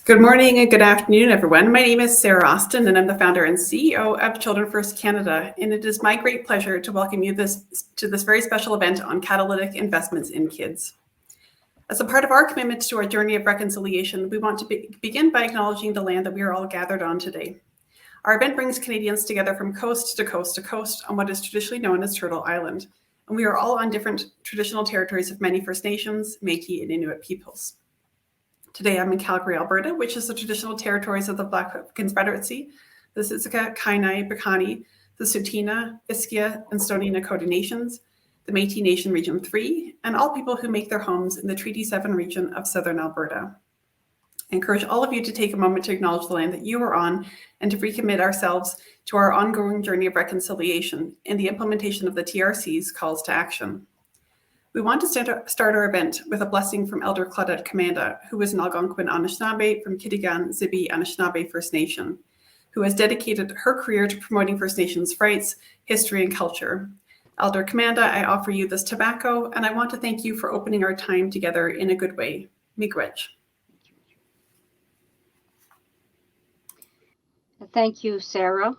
Good morning and good afternoon, everyone. My name is Sarah Austin, and I'm the founder and CEO of Children First Canada. And it is my great pleasure to welcome you to this very special event on catalytic investments in kids. As a part of our commitment to our journey of reconciliation, we want to begin by acknowledging the land that we are all gathered on today. Our event brings Canadians together from coast to coast to coast on what is traditionally known as Turtle Island. And we are all on different traditional territories of many First Nations, Métis, and Inuit peoples. Today I'm in Calgary, Alberta, which is the traditional territories of the Blackfoot Confederacy, the Siksika, Kainai, Piikani, the Tsuut'ina, Iskia, and Stoney Nakoda Nations, the Métis Nation Region 3, and all people who make their homes in the Treaty 7 region of southern Alberta. I encourage all of you to take a moment to acknowledge the land that you are on and to recommit ourselves to our ongoing journey of reconciliation in the implementation of the TRC's calls to action. We want to start our event with a blessing from Elder Claudette Commanda, who is an Algonquin Anishinaabe from Kitigan Zibi Anishinaabe First Nation, who has dedicated her career to promoting First Nations rights, history, and culture. Elder Commanda, I offer you this tobacco, and I want to thank you for opening our time together in a good way. Miigwech. Thank you, Sarah.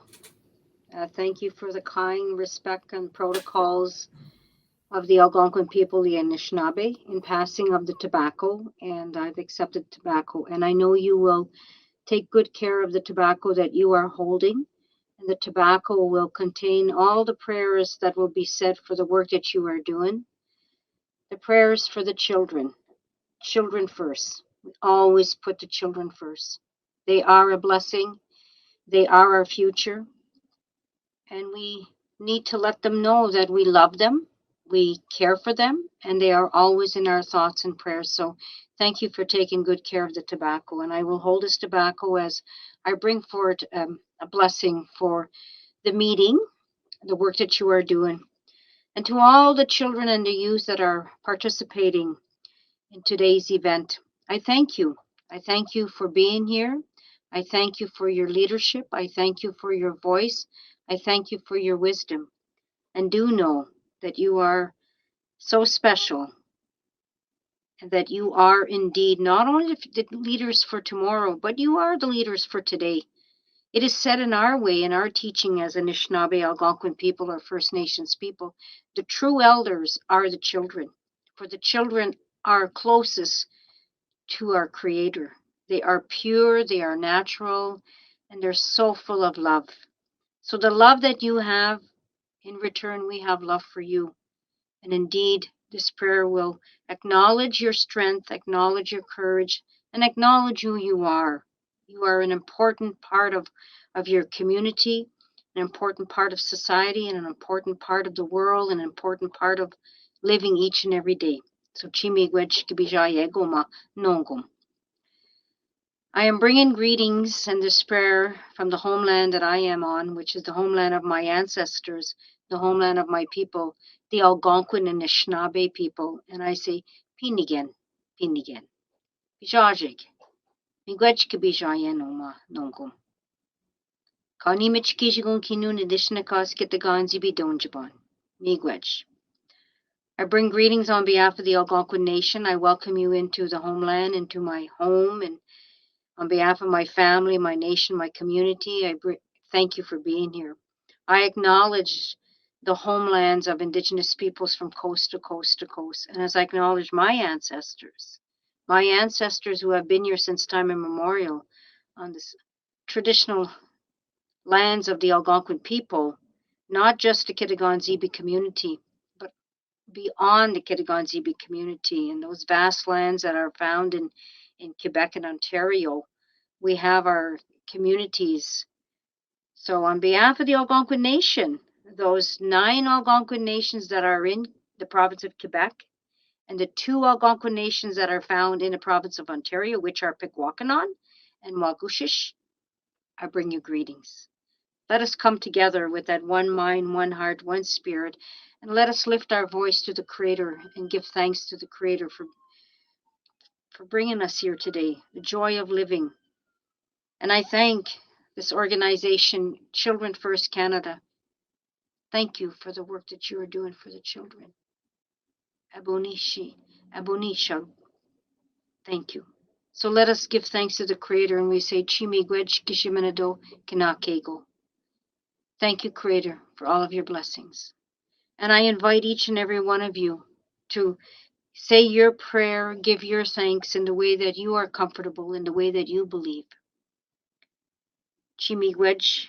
Thank you for the kind respect and protocols of the Algonquin people, the Anishinaabe, in passing of the tobacco, and I've accepted tobacco. And I know you will take good care of the tobacco that you are holding, and the tobacco will contain all the prayers that will be said for the work that you are doing. The prayers for the children first. We always put the children first. They are a blessing. They are our future. And we need to let them know that we love them, we care for them, and they are always in our thoughts and prayers. So thank you for taking good care of the tobacco. And I will hold this tobacco as I bring forward a blessing for the meeting, the work that you are doing. And to all the children and the youth that are participating in today's event, I thank you. I thank you for being here. I thank you for your leadership. I thank you for your voice. I thank you for your wisdom, and do know that you are so special and that you are indeed not only the leaders for tomorrow, but you are the leaders for today. It is said in our way, in our teaching as Anishinaabe, Algonquin people, or First Nations people, the true elders are the children, for the children are closest to our Creator. They are pure, they are natural, and they're so full of love. So the love that you have, in return, we have love for you. And indeed, this prayer will acknowledge your strength, acknowledge your courage, and acknowledge who you are. You are an important part of your community, an important part of society, and an important part of the world, and an important part of living each and every day. So chimigwech kibijaye goma nongum. I am bringing greetings and this prayer from the homeland that I am on, which is the homeland of my ancestors, the homeland of my people, the Algonquin and Anishinaabe people. And I say, Pinigen, Pinigen. Bijajig, Migwechka bijayen oma nongum. Kani michkijigun kinun adishnakas kitaganzi bidonjaban. Migwech. I bring greetings on behalf of the Algonquin Nation. I welcome you into the homeland, into my home, and on behalf of my family, my nation, my community, I thank you for being here. I acknowledge the homelands of Indigenous peoples from coast to coast to coast. And as I acknowledge my ancestors who have been here since time immemorial on this traditional lands of the Algonquin people, not just the Kitigan-Zibi community, but beyond the Kitigan-Zibi community and those vast lands that are found in Quebec and Ontario. We have our communities. So on behalf of the Algonquin Nation, those 9 Algonquin nations that are in the province of Quebec, and the 2 Algonquin nations that are found in the province of Ontario, which are Pikwakanon and Waguchish, I bring you greetings. Let us come together with that one mind, one heart, one spirit, and let us lift our voice to the Creator and give thanks to the Creator for bringing us here today, the joy of living. And I thank this organization, Children First Canada. Thank you for the work that you are doing for the children. Abonisha. Thank you. So let us give thanks to the Creator, and we say, Chimigwej Kishimanado Kinakego. Thank you, Creator, for all of your blessings. And I invite each and every one of you to say your prayer, give your thanks in the way that you are comfortable, in the way that you believe. Chimigwej,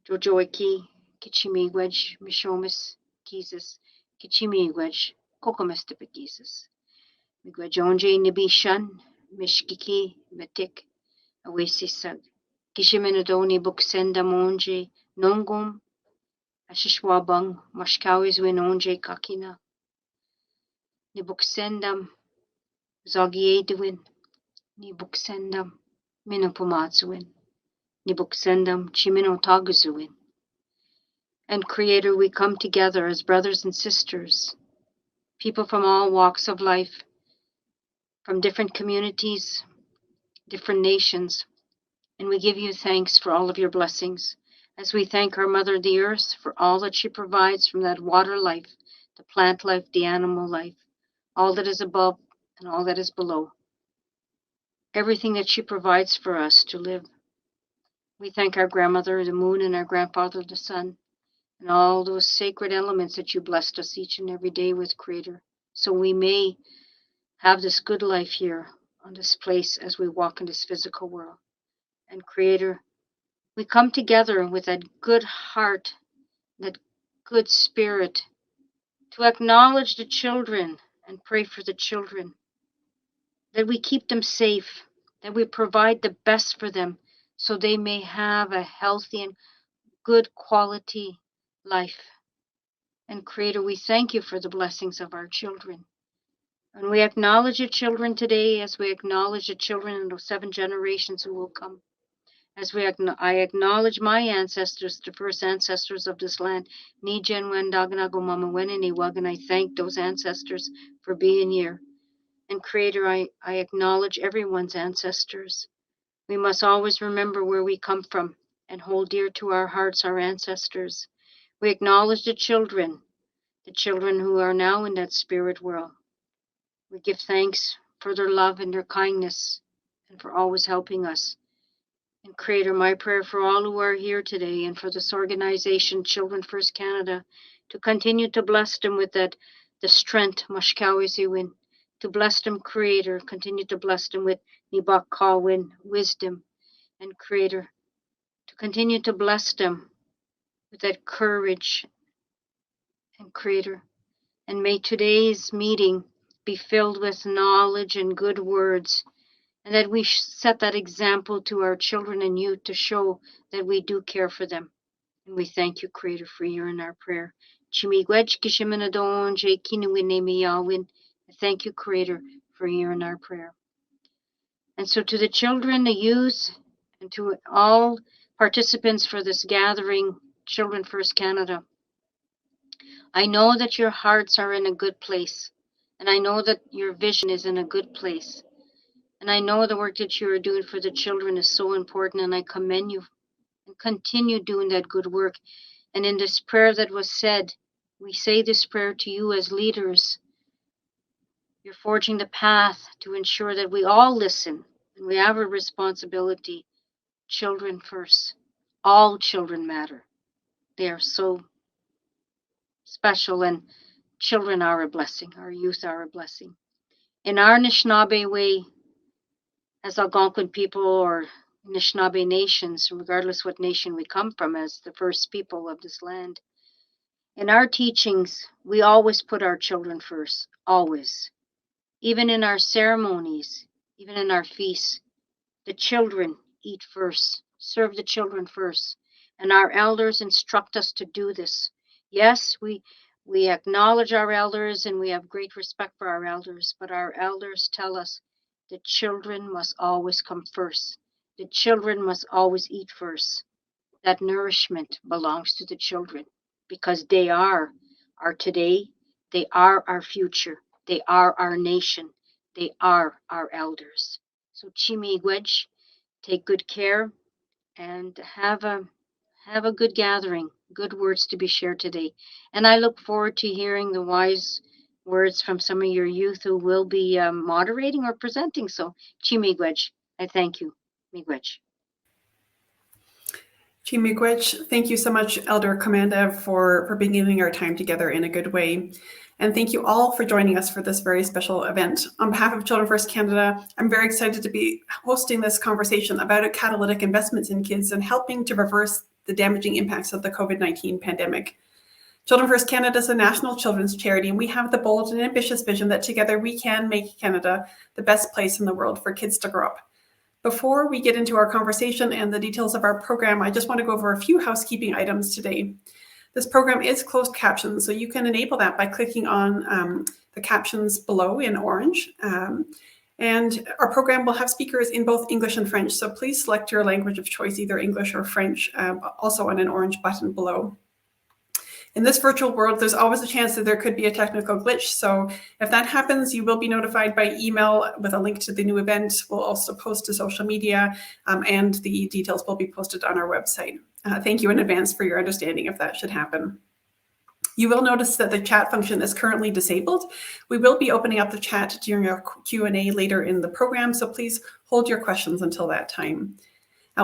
Jojoiki, Kichimigwej, Mishomis, Jesus, Kichimigwej, Kokomestepikizis. Migwejonje Nibishan, Mishkiki, Metik, Awesisag. Kishiminadoni Buksenda Monje, Nongum, Ashishwabang, Mashkawis Winonje Kakina. Nibuksendam, Zogiedwin, Nibuksendam, Minopumatsuin, Nibuksendam, Chiminotaguzuin. And Creator, we come together as brothers and sisters, people from all walks of life, from different communities, different nations, and we give you thanks for all of your blessings, as we thank our Mother the Earth for all that she provides from that water life, the plant life, the animal life, all that is above and all that is below, everything that she provides for us to live. We thank our grandmother, the moon, and our grandfather, the sun, and all those sacred elements that you blessed us each and every day with, Creator, so we may have this good life here on this place as we walk in this physical world. And Creator, we come together with that good heart, that good spirit, to acknowledge the children and pray for the children, that we keep them safe, that we provide the best for them so they may have a healthy and good quality life. And Creator, we thank you for the blessings of our children. And we acknowledge the children today as we acknowledge the children in those 7 generations who will come. As I acknowledge my ancestors, the first ancestors of this land, Nijen Wendaganago Mama Wenini Wag, and I thank those ancestors for being here. And Creator, I acknowledge everyone's ancestors. We must always remember where we come from and hold dear to our hearts our ancestors. We acknowledge the children who are now in that spirit world. We give thanks for their love and their kindness and for always helping us. And Creator, my prayer for all who are here today and for this organization, Children First Canada, to continue to bless them with the strength, Mashkawiziwin, to bless them, Creator, continue to bless them with Nibak Kawin, wisdom, and Creator, to continue to bless them with that courage, and Creator. And may today's meeting be filled with knowledge and good words, and that we set that example to our children and youth to show that we do care for them. And we thank you, Creator, for hearing our prayer. Thank you, Creator, for hearing our prayer. And so to the children, the youth, and to all participants for this gathering, Children First Canada, I know that your hearts are in a good place, and I know that your vision is in a good place. And I know the work that you are doing for the children is so important, and I commend you and continue doing that good work. And in this prayer that was said, we say this prayer to you as leaders. You're forging the path to ensure that we all listen, and we have a responsibility. Children first. All children matter. They are so special, and children are a blessing. Our youth are a blessing. In our Anishinaabe way, as Algonquin people or Anishinaabe nations, regardless what nation we come from, as the first people of this land, in our teachings, we always put our children first, always. Even in our ceremonies, even in our feasts, the children eat first, serve the children first. And our elders instruct us to do this. Yes, we acknowledge our elders and we have great respect for our elders, but our elders tell us the children must always come first. The children must always eat first. That nourishment belongs to the children because they are our today, they are our future, they are our nation, they are our elders. So Chimigwej, take good care and have a good gathering, good words to be shared today. And I look forward to hearing the wise words from some of your youth who will be moderating or presenting. So, Chi Miigwech, I thank you. Miigwech. Chi Miigwech, thank you so much, Elder Commander, for beginning our time together in a good way. And thank you all for joining us for this very special event. On behalf of Children First Canada, I'm very excited to be hosting this conversation about catalytic investments in kids and helping to reverse the damaging impacts of the COVID-19 pandemic. Children First Canada is a national children's charity, and we have the bold and ambitious vision that together we can make Canada the best place in the world for kids to grow up. Before we get into our conversation and the details of our program, I just want to go over a few housekeeping items today. This program is closed captioned, so you can enable that by clicking on the captions below in orange. And our program will have speakers in both English and French, so please select your language of choice, either English or French, also on an orange button below. In this virtual world, there's always a chance that there could be a technical glitch. So if that happens, you will be notified by email with a link to the new event. We'll also post to social media, and the details will be posted on our website. Thank you in advance for your understanding if that should happen. You will notice that the chat function is currently disabled. We will be opening up the chat during our Q&A later in the program, so please hold your questions until that time.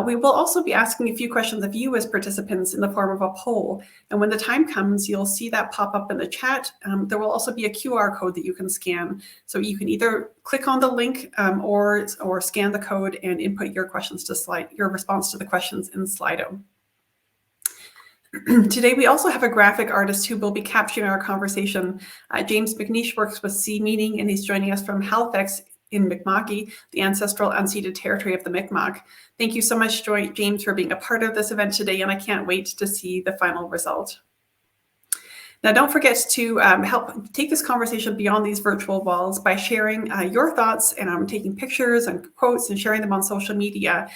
We will also be asking a few questions of you as participants in the form of a poll. And when the time comes, you'll see that pop up in the chat. There will also be a QR code that you can scan. So you can either click on the link or scan the code and input your questions to your response to the questions in Slido. Today, we also have a graphic artist who will be capturing our conversation. James McNeish works with C Meaning, and he's joining us from Halifax in Mi'kma'ki, the ancestral unceded territory of the Mi'kmaq. Thank you so much, James, for being a part of this event today, and I can't wait to see the final result. Now, don't forget to help take this conversation beyond these virtual walls by sharing your thoughts and taking pictures and quotes and sharing them on social media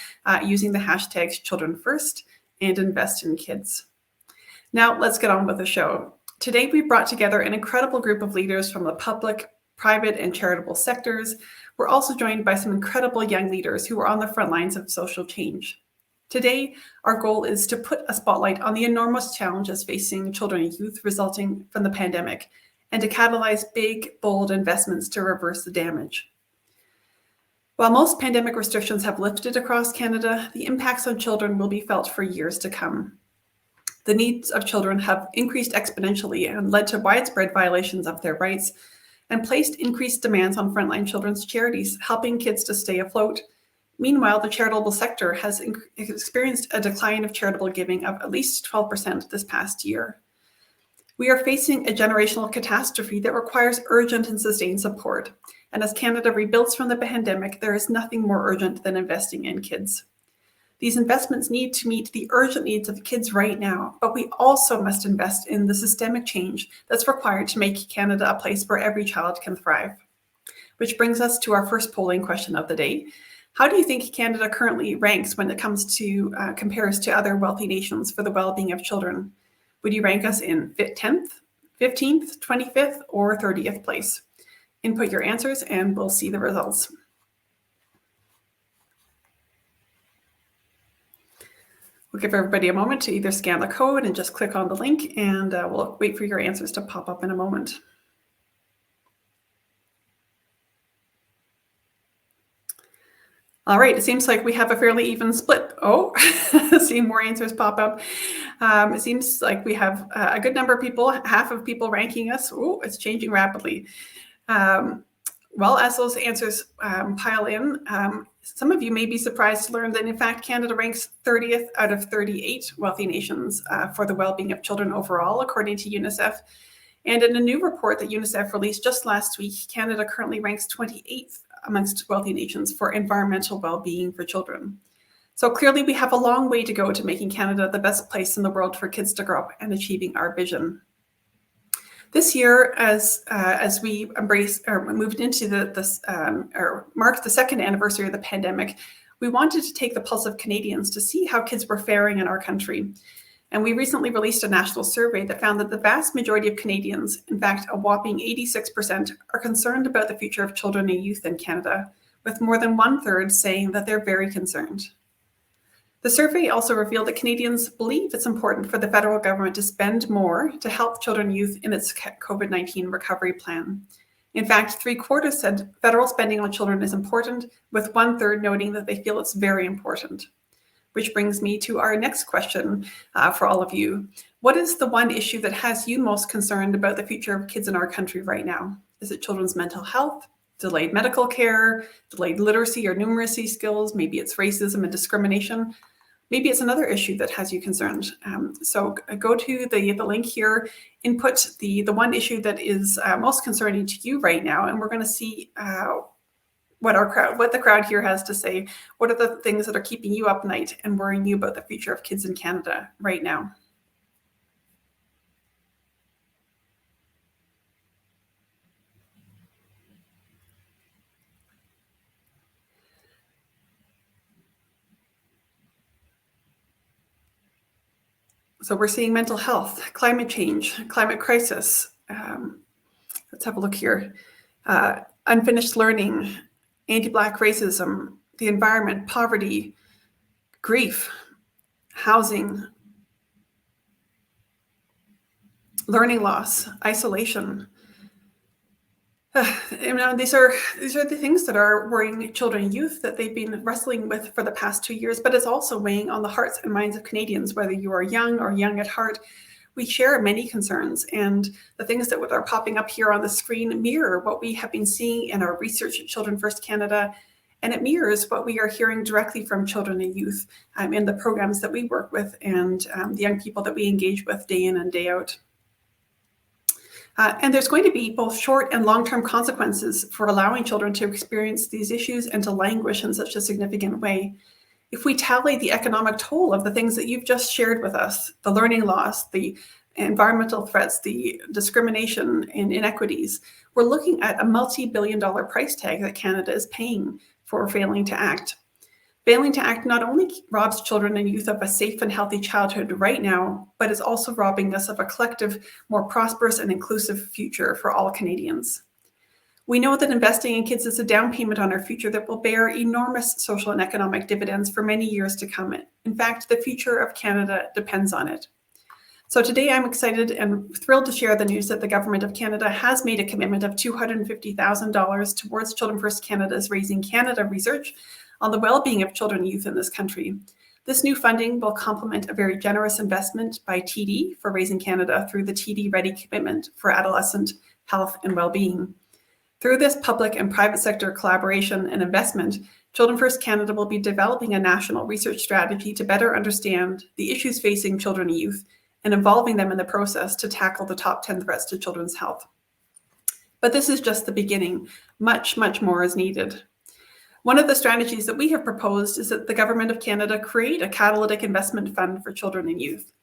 using the hashtags #ChildrenFirst and #InvestInKids. Now, let's get on with the show. Today, we brought together an incredible group of leaders from the public, private, and charitable sectors. We're also joined by some incredible young leaders who are on the front lines of social change. Today, our goal is to put a spotlight on the enormous challenges facing children and youth resulting from the pandemic, and to catalyze big, bold investments to reverse the damage. While most pandemic restrictions have lifted across Canada, the impacts on children will be felt for years to come. The needs of children have increased exponentially and led to widespread violations of their rights, and placed increased demands on frontline children's charities, helping kids to stay afloat. Meanwhile, the charitable sector has experienced a decline of charitable giving of at least 12% this past year. We are facing a generational catastrophe that requires urgent and sustained support. And as Canada rebuilds from the pandemic, there is nothing more urgent than investing in kids. These investments need to meet the urgent needs of kids right now, but we also must invest in the systemic change that's required to make Canada a place where every child can thrive. Which brings us to our first polling question of the day. How do you think Canada currently ranks when it comes to compares to other wealthy nations for the well-being of children? Would you rank us in 10th, 15th, 25th, or 30th place? Input your answers and we'll see the results. We'll give everybody a moment to either scan the code and just click on the link, and we'll wait for your answers to pop up in a moment. All right, it seems like we have a fairly even split. Oh, seeing more answers pop up. It seems like we have a good number of people, half of people ranking us. Oh, it's changing rapidly. Well, as those answers pile in, some of you may be surprised to learn that, in fact, Canada ranks 30th out of 38 wealthy nations for the well-being of children overall, according to UNICEF. And in a new report that UNICEF released just last week, Canada currently ranks 28th amongst wealthy nations for environmental well-being for children. So clearly, we have a long way to go to making Canada the best place in the world for kids to grow up and achieving our vision. This year, as we embrace or moved into or marked the second anniversary of the pandemic, we wanted to take the pulse of Canadians to see how kids were faring in our country. And we recently released a national survey that found that the vast majority of Canadians, in fact, a whopping 86%, are concerned about the future of children and youth in Canada, with more than 1/3 saying that they're very concerned. The survey also revealed that Canadians believe it's important for the federal government to spend more to help children and youth in its COVID-19 recovery plan. In fact, 3/4 said federal spending on children is important, with 1/3 noting that they feel it's very important. Which brings me to our next question for all of you. What is the one issue that has you most concerned about the future of kids in our country right now? Is it children's mental health, delayed medical care, delayed literacy or numeracy skills? Maybe it's racism and discrimination. Maybe it's another issue that has you concerned. So go to the link here, input the one issue that is most concerning to you right now, and we're going to see what the crowd here has to say. What are the things that are keeping you up at night and worrying you about the future of kids in Canada right now? So we're seeing mental health, climate change, climate crisis. Let's have a look here. Unfinished learning, anti-Black racism, the environment, poverty, grief, housing, learning loss, isolation. These are the things that are worrying children and youth that they've been wrestling with for the past 2 years, but it's also weighing on the hearts and minds of Canadians, whether you are young or young at heart. We share many concerns, and the things that are popping up here on the screen mirror what we have been seeing in our research at Children First Canada, and it mirrors what we are hearing directly from children and youth in the programs that we work with and the young people that we engage with day in and day out. And there's going to be both short and long-term consequences for allowing children to experience these issues and to languish in such a significant way. If we tally the economic toll of the things that you've just shared with us, the learning loss, the environmental threats, the discrimination and inequities, we're looking at a multi-billion-dollar price tag that Canada is paying for failing to act. Failing to act not only robs children and youth of a safe and healthy childhood right now, but is also robbing us of a collective, more prosperous and inclusive future for all Canadians. We know that investing in kids is a down payment on our future that will bear enormous social and economic dividends for many years to come. In fact, the future of Canada depends on it. So today I'm excited and thrilled to share the news that the Government of Canada has made a commitment of $250,000 towards Children First Canada's Raising Canada research on the well-being of children and youth in this country. This new funding will complement a very generous investment by TD for Raising Canada through the TD Ready Commitment for Adolescent Health and Wellbeing. Through this public and private sector collaboration and investment, Children First Canada will be developing a national research strategy to better understand the issues facing children and youth and involving them in the process to tackle the top 10 threats to children's health. But this is just the beginning. Much, much more is needed. One of the strategies that we have proposed is that the Government of Canada create a catalytic investment fund for children and youth.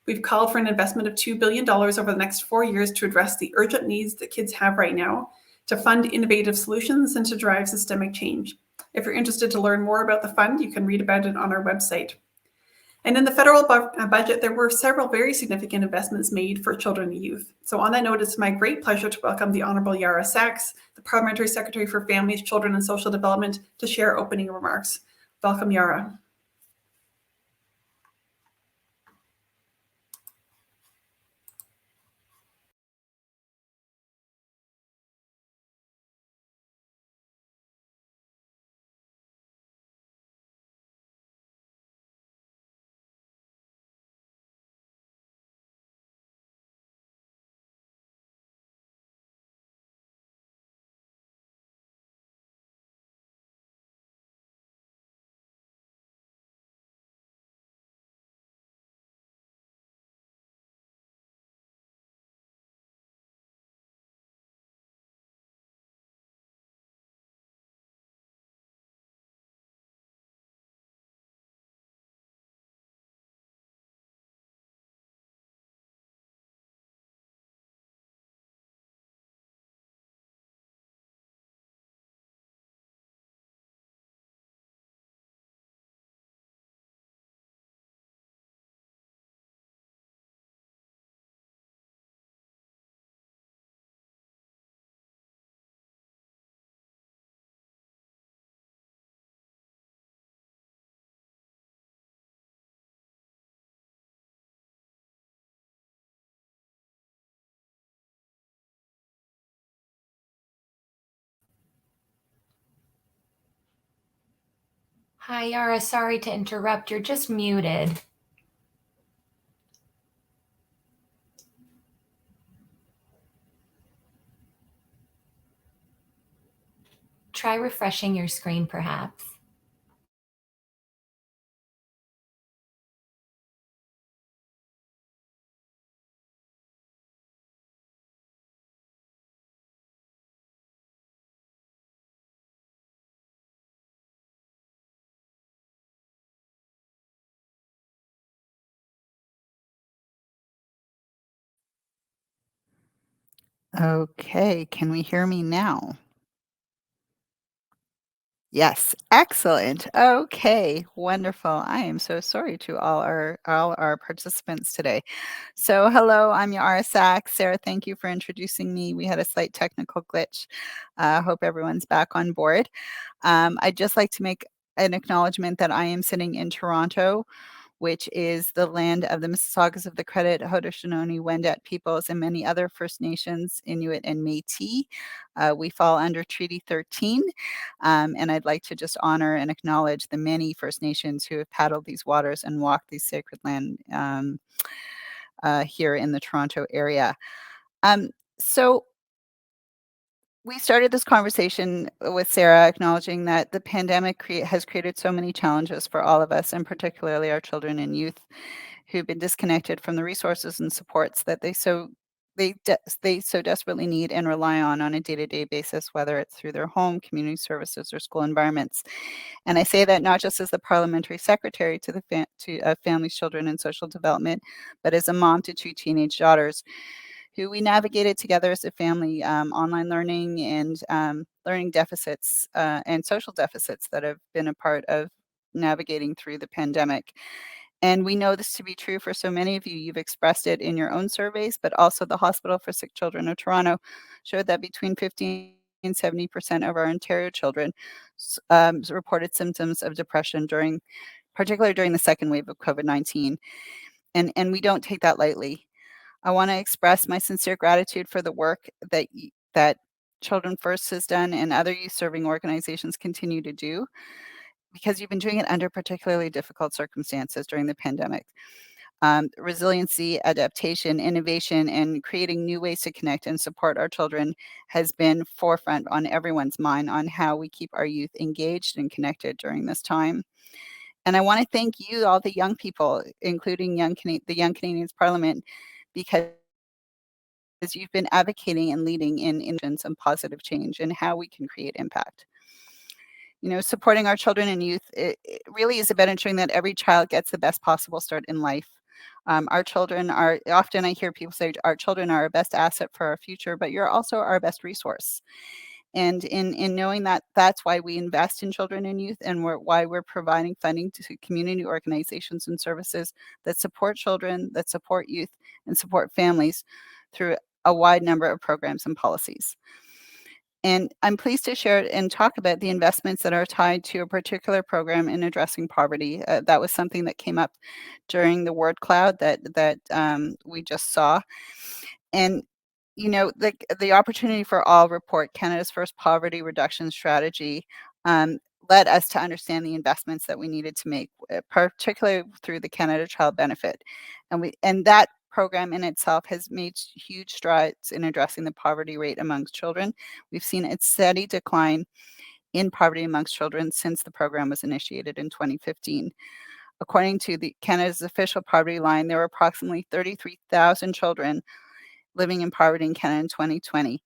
We've called for an investment of $2 billion over the next 4 years to address the urgent needs that kids have right now, to fund innovative solutions, and to drive systemic change. If you're interested to learn more about the fund, you can read about it on our website. And in the federal budget, there were several very significant investments made for children and youth. So on that note, it's my great pleasure to welcome the Honourable Yara Sachs, the Parliamentary Secretary for Families, Children and Social Development, to share opening remarks. Welcome, Yara. Hi, Yara. Sorry to interrupt. You're just muted. Try refreshing your screen, perhaps. Okay, can we hear me now? Yes, excellent. Okay, wonderful. I am so sorry to all our participants today. So, hello, I'm Yara Sachs. Sarah, thank you for introducing me. We had a slight technical glitch. Hope everyone's back on board. I'd just like to make an acknowledgement that I am sitting in Toronto, which is the land of the Mississaugas of the Credit, Haudenosaunee, Wendat peoples, and many other First Nations, Inuit, and Métis. We fall under Treaty 13, and I'd like to just honor and acknowledge the many First Nations who have paddled these waters and walked these sacred land here in the Toronto area. So we started this conversation with Sarah acknowledging that the pandemic has created so many challenges for all of us, and particularly our children and youth who've been disconnected from the resources and supports that they so desperately need and rely on a day-to-day basis, whether it's through their home, community services, or school environments. And I say that not just as the parliamentary secretary to Families, Children, and Social Development, but as a mom to two teenage daughters who we navigated together as a family, online learning and learning deficits and social deficits that have been a part of navigating through the pandemic. And we know this to be true for so many of you. You've expressed it in your own surveys, but also the Hospital for Sick Children of Toronto showed that between 50 and 70% of our Ontario children reported symptoms of depression particularly during the second wave of COVID-19. And we don't take that lightly. I want to express my sincere gratitude for the work that Children First has done and other youth serving organizations continue to do, because you've been doing it under particularly difficult circumstances during the pandemic. Resiliency, adaptation, innovation, and creating new ways to connect and support our children has been forefront on everyone's mind on how we keep our youth engaged and connected during this time. And I want to thank you, all the young people, including the Young Canadians Parliament, because you've been advocating and leading in innovations and positive change and how we can create impact. Supporting our children and youth, it really is about ensuring that every child gets the best possible start in life. Our children are, often I hear people say, our children are our best asset for our future, but you're also our best resource. And in knowing that, that's why we invest in children and youth, and why we're providing funding to community organizations and services that support children, that support youth, and support families through a wide number of programs and policies. And I'm pleased to share and talk about the investments that are tied to a particular program in addressing poverty. That was something that came up during the word cloud that we just saw. And the Opportunity for All report, Canada's first poverty reduction strategy, led us to understand the investments that we needed to make, particularly through the Canada Child Benefit. And that program in itself has made huge strides in addressing the poverty rate amongst children. We've seen a steady decline in poverty amongst children since the program was initiated in 2015. According to Canada's official poverty line, there were approximately 33,000 children living in poverty in Canada in 2020.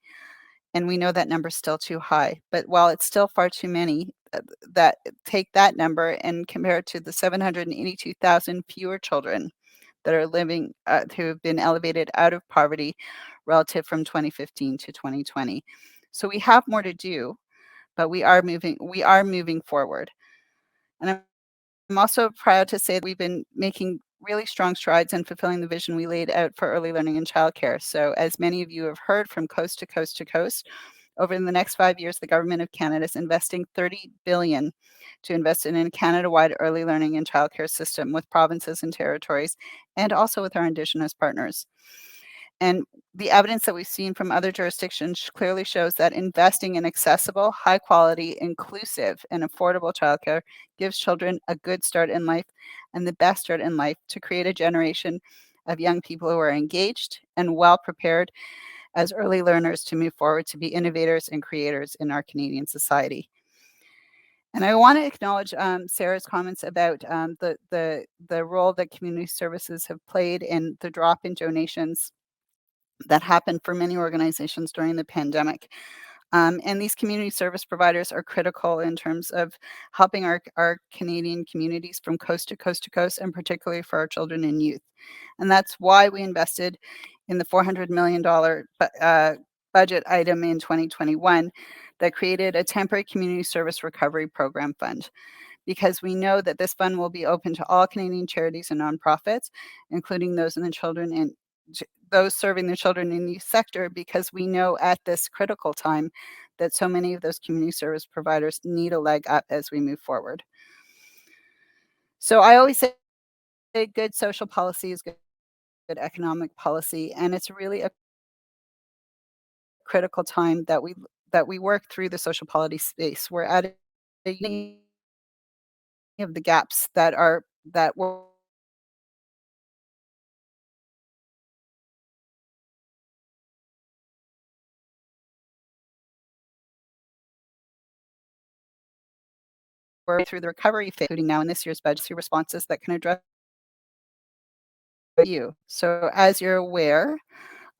And we know that number is still too high. But while it's still far too many, take that number and compare it to the 782,000 fewer children that are living, who have been elevated out of poverty relative from 2015 to 2020. So we have more to do, but we are moving forward. And I'm also proud to say that we've been making really strong strides in fulfilling the vision we laid out for early learning and childcare. So as many of you have heard, from coast to coast to coast, over the next 5 years, the Government of Canada is investing $30 billion to invest in a Canada-wide early learning and childcare system with provinces and territories, and also with our Indigenous partners. And the evidence that we've seen from other jurisdictions clearly shows that investing in accessible, high quality, inclusive, and affordable childcare gives children a good start in life and the best start in life to create a generation of young people who are engaged and well prepared as early learners to move forward to be innovators and creators in our Canadian society. And I want to acknowledge Sarah's comments about the role that community services have played in the drop in donations that happened for many organizations during the pandemic. And these community service providers are critical in terms of helping our Canadian communities from coast to coast to coast, and particularly for our children and youth. And that's why we invested in the $400 million budget item in 2021 that created a temporary community service recovery program fund, because we know that this fund will be open to all Canadian charities and nonprofits, including those in the children and those serving the children and youth sector, because we know at this critical time that so many of those community service providers need a leg up as we move forward. So I always say good social policy is good economic policy, and it's really a critical time that we work through the social policy space. We're at a of the gaps that were through the recovery phase, including now in this year's budget, through responses that can address you. So as you're aware,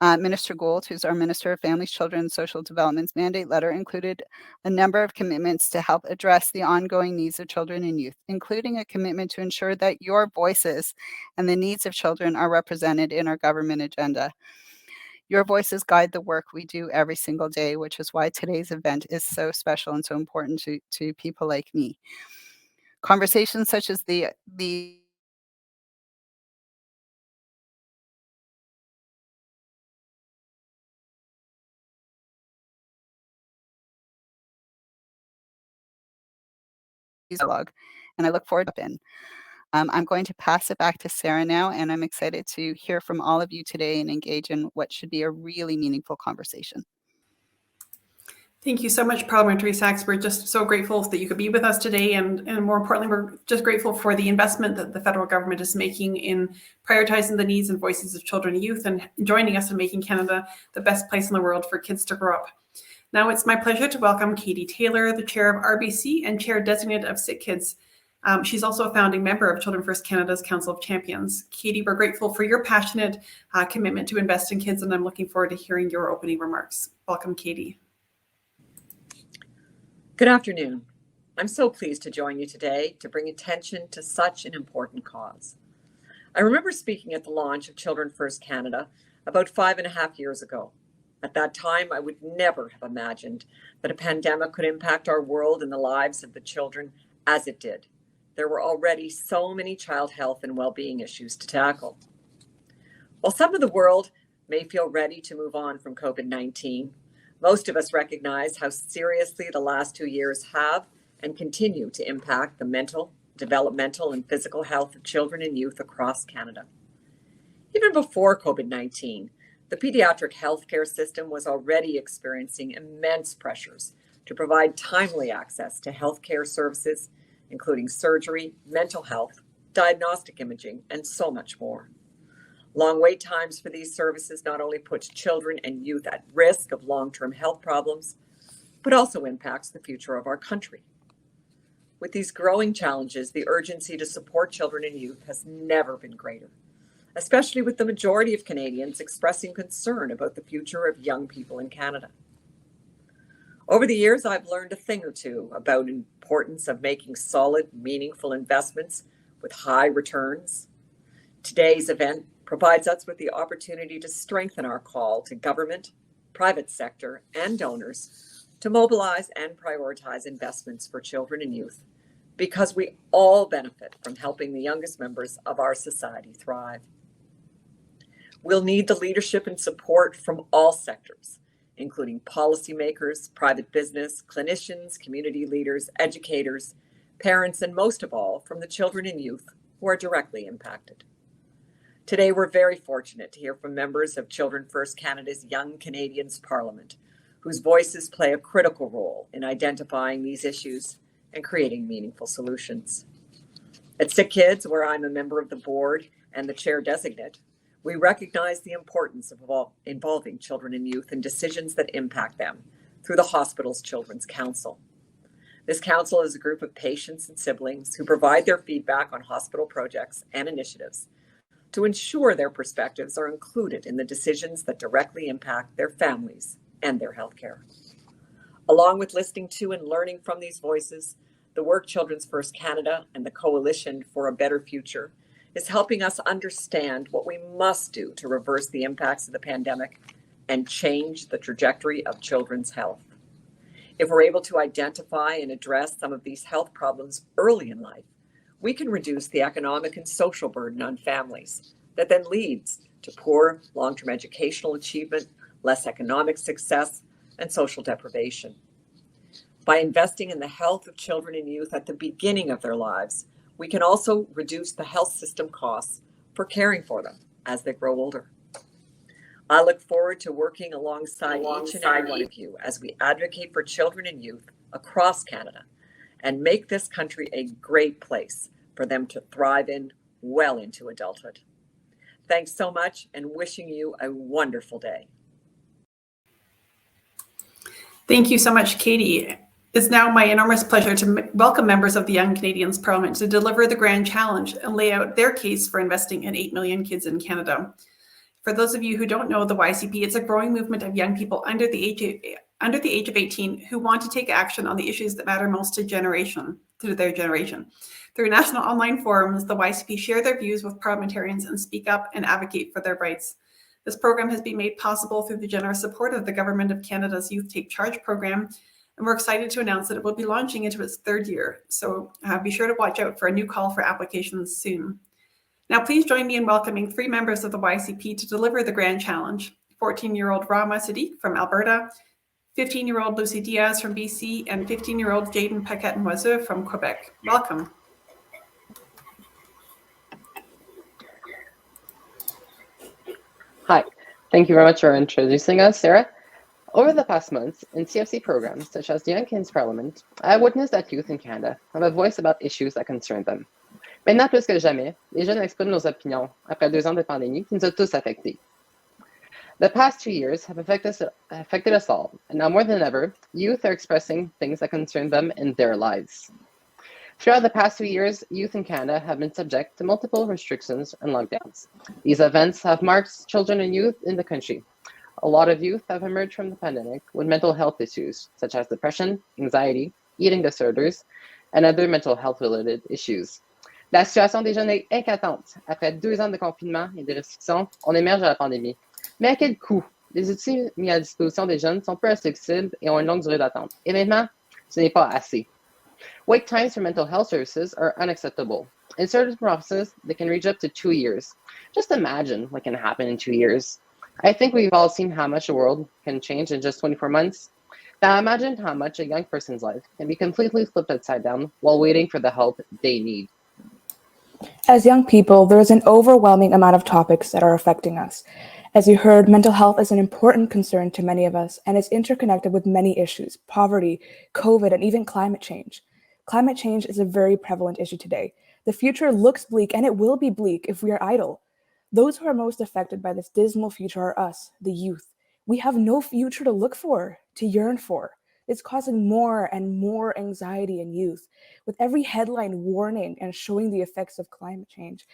Minister Gould, who's our Minister of Families, Children and Social Development's mandate letter included a number of commitments to help address the ongoing needs of children and youth, including a commitment to ensure that your voices and the needs of children are represented in our government agenda. Your voices guide the work we do every single day, which is why today's event is so special and so important to people like me. Conversations such as the dialogue, and I look forward to it. I'm going to pass it back to Sarah now, and I'm excited to hear from all of you today and engage in what should be a really meaningful conversation. Thank you so much, Parliamentary Sachs. We're just so grateful that you could be with us today, and more importantly, we're just grateful for the investment that the federal government is making in prioritizing the needs and voices of children and youth, and joining us in making Canada the best place in the world for kids to grow up. Now it's my pleasure to welcome Katie Taylor, the chair of RBC and chair designate of Sick Kids. She's also a founding member of Children First Canada's Council of Champions. Katie, we're grateful for your passionate commitment to invest in kids, and I'm looking forward to hearing your opening remarks. Welcome, Katie. Good afternoon. I'm so pleased to join you today to bring attention to such an important cause. I remember speaking at the launch of Children First Canada about 5.5 years ago. At that time, I would never have imagined that a pandemic could impact our world and the lives of the children as it did. There were already so many child health and well-being issues to tackle. While some of the world may feel ready to move on from COVID-19, most of us recognize how seriously the last 2 years have and continue to impact the mental, developmental, and physical health of children and youth across Canada. Even before COVID-19, the pediatric healthcare system was already experiencing immense pressures to provide timely access to healthcare services, including surgery, mental health, diagnostic imaging, and so much more. Long wait times for these services not only puts children and youth at risk of long-term health problems, but also impacts the future of our country. With these growing challenges, the urgency to support children and youth has never been greater, especially with the majority of Canadians expressing concern about the future of young people in Canada. Over the years, I've learned a thing or two about the importance of making solid, meaningful investments with high returns. Today's event provides us with the opportunity to strengthen our call to government, private sector, and donors to mobilize and prioritize investments for children and youth, because we all benefit from helping the youngest members of our society thrive. We'll need the leadership and support from all sectors, including policymakers, private business, clinicians, community leaders, educators, parents, and most of all, from the children and youth who are directly impacted. Today, we're very fortunate to hear from members of Children First Canada's Young Canadians Parliament, whose voices play a critical role in identifying these issues and creating meaningful solutions. At Sick Kids, where I'm a member of the board and the chair designate, we recognize the importance of involving children and youth in decisions that impact them through the hospital's Children's Council. This council is a group of patients and siblings who provide their feedback on hospital projects and initiatives to ensure their perspectives are included in the decisions that directly impact their families and their healthcare. Along with listening to and learning from these voices, the work Children's First Canada and the Coalition for a Better Future is helping us understand what we must do to reverse the impacts of the pandemic and change the trajectory of children's health. If we're able to identify and address some of these health problems early in life, we can reduce the economic and social burden on families that then leads to poor long-term educational achievement, less economic success, and social deprivation. By investing in the health of children and youth at the beginning of their lives, we can also reduce the health system costs for caring for them as they grow older. I look forward to working alongside each and every one of you as we advocate for children and youth across Canada and make this country a great place for them to thrive in well into adulthood. Thanks so much, and wishing you a wonderful day. Thank you so much, Katie. It's now my enormous pleasure to welcome members of the Young Canadians Parliament to deliver the grand challenge and lay out their case for investing in 8 million kids in Canada. For those of you who don't know the YCP, it's a growing movement of young people under the age of 18 who want to take action on the issues that matter most to their generation. Through national online forums, the YCP share their views with parliamentarians and speak up and advocate for their rights. This program has been made possible through the generous support of the Government of Canada's Youth Take Charge program, and we're excited to announce that it will be launching into its third year. So be sure to watch out for a new call for applications soon. Now, please join me in welcoming 3 members of the YCP to deliver the grand challenge: 14-year-old Rama Sadiq from Alberta, 15-year-old Lucy Diaz from BC, and 15-year-old Jaden Paquette-Noiseux from Quebec. Welcome. Hi, thank you very much for introducing us, Sarah. Over the past months, in CFC programs such as the Young Canadians Parliament, I have witnessed that youth in Canada have a voice about issues that concern them. Maintenant plus que jamais, les jeunes expriment leurs opinions après 2 ans de pandémie qui nous a tous affectés. The past 2 years have affected us all, and now more than ever, youth are expressing things that concern them in their lives. Throughout the past 2 years, youth in Canada have been subject to multiple restrictions and lockdowns. These events have marked children and youth in the country. A lot of youth have emerged from the pandemic with mental health issues, such as depression, anxiety, eating disorders, and other mental health-related issues. La situation des jeunes est inquiétante. Après 2 ans de confinement et de restrictions, on émerge de la pandémie. Mais à quel coût? Les outils mis à disposition des jeunes sont peu accessibles et ont une longue durée d'attente. Et maintenant, ce n'est pas assez. Wait times for mental health services are unacceptable. In certain provinces, they can reach up to 2 years. Just imagine what can happen in 2 years. I think we've all seen how much the world can change in just 24 months. Now imagine how much a young person's life can be completely flipped upside down while waiting for the help they need. As young people, there is an overwhelming amount of topics that are affecting us. As you heard, mental health is an important concern to many of us and is interconnected with many issues: poverty, COVID, and even climate change. Climate change is a very prevalent issue today. The future looks bleak, and it will be bleak if we are idle. Those who are most affected by this dismal future are us, the youth. We have no future to look for, to yearn for. It's causing more and more anxiety in youth, with every headline warning and showing the effects of climate change.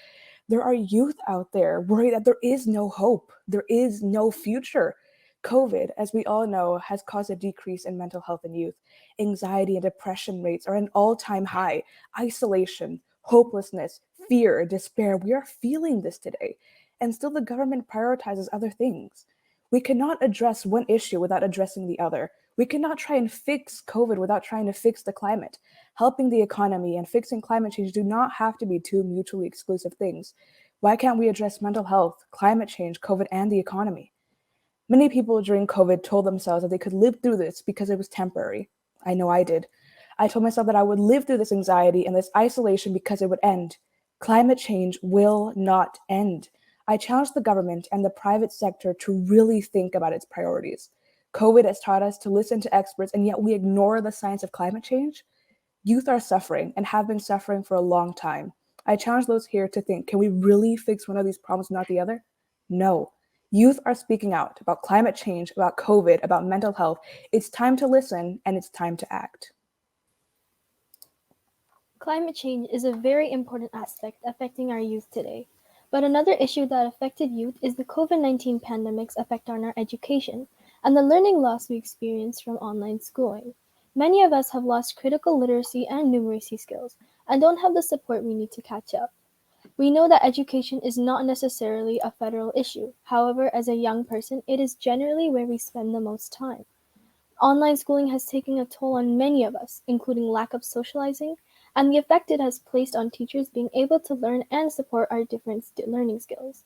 There are youth out there worried that there is no hope, there is no future. COVID, as we all know, has caused a decrease in mental health in youth. Anxiety and depression rates are at an all-time high. Isolation, hopelessness, fear, despair, we are feeling this today. And still the government prioritizes other things. We cannot address one issue without addressing the other. We cannot try and fix COVID without trying to fix the climate. Helping the economy and fixing climate change do not have to be two mutually exclusive things. Why can't we address mental health, climate change, COVID, and the economy? Many people during COVID told themselves that they could live through this because it was temporary. I know I did. I told myself that I would live through this anxiety and this isolation because it would end. Climate change will not end. I challenge the government and the private sector to really think about its priorities. COVID has taught us to listen to experts, and yet we ignore the science of climate change. Youth are suffering and have been suffering for a long time. I challenge those here to think, can we really fix one of these problems, not the other? No. Youth are speaking out about climate change, about COVID, about mental health. It's time to listen and it's time to act. Climate change is a very important aspect affecting our youth today. But another issue that affected youth is the COVID-19 pandemic's effect on our education and the learning loss we experience from online schooling. Many of us have lost critical literacy and numeracy skills and don't have the support we need to catch up. We know that education is not necessarily a federal issue. However, as a young person, it is generally where we spend the most time. Online schooling has taken a toll on many of us, including lack of socializing, and the effect it has placed on teachers being able to learn and support our different learning skills.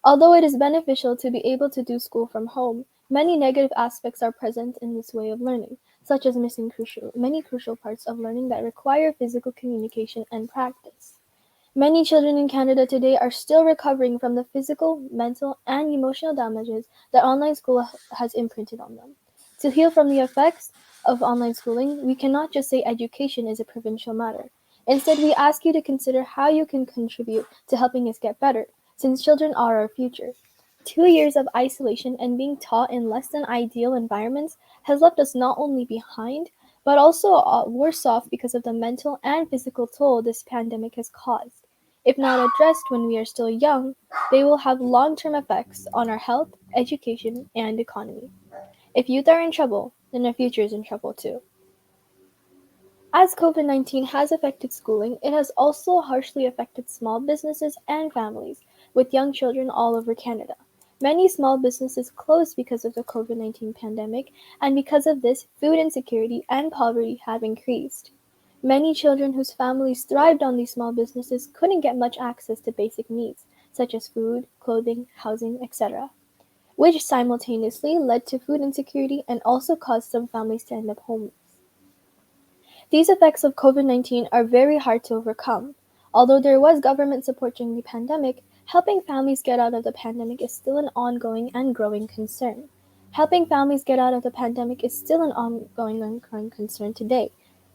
Although it is beneficial to be able to do school from home, many negative aspects are present in this way of learning, such as missing many crucial parts of learning that require physical communication and practice. Many children in Canada today are still recovering from the physical, mental, and emotional damages that online school has imprinted on them. To heal from the effects of online schooling, we cannot just say education is a provincial matter. Instead, we ask you to consider how you can contribute to helping us get better, since children are our future. 2 years of isolation and being taught in less than ideal environments has left us not only behind, but also worse off because of the mental and physical toll this pandemic has caused. If not addressed when we are still young, they will have long-term effects on our health, education, and economy. If youth are in trouble, then our future is in trouble too. As COVID-19 has affected schooling, it has also harshly affected small businesses and families, with young children all over Canada. Many small businesses closed because of the COVID-19 pandemic, and because of this, food insecurity and poverty have increased. Many children whose families thrived on these small businesses couldn't get much access to basic needs, such as food, clothing, housing, etc., which simultaneously led to food insecurity and also caused some families to end up homeless. These effects of COVID-19 are very hard to overcome. Although there was government support during the pandemic, helping families get out of the pandemic is still an ongoing and growing concern. Helping families get out of the pandemic is still an ongoing and growing concern today.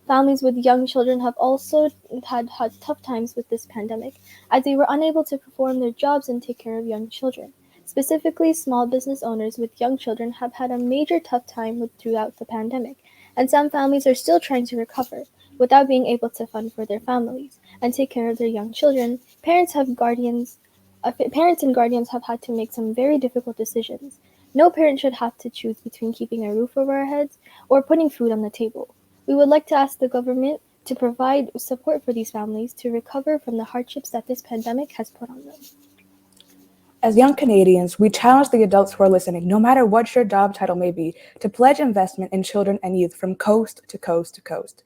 Families with young children have also had tough times with this pandemic, as they were unable to perform their jobs and take care of young children. Specifically, small business owners with young children have had a major tough time throughout the pandemic, and some families are still trying to recover without being able to fund for their families and take care of their young children. Parents and guardians have had to make some very difficult decisions. No parent should have to choose between keeping a roof over our heads or putting food on the table. We would like to ask the government to provide support for these families to recover from the hardships that this pandemic has put on them. As young Canadians, we challenge the adults who are listening, no matter what your job title may be, to pledge investment in children and youth from coast to coast to coast.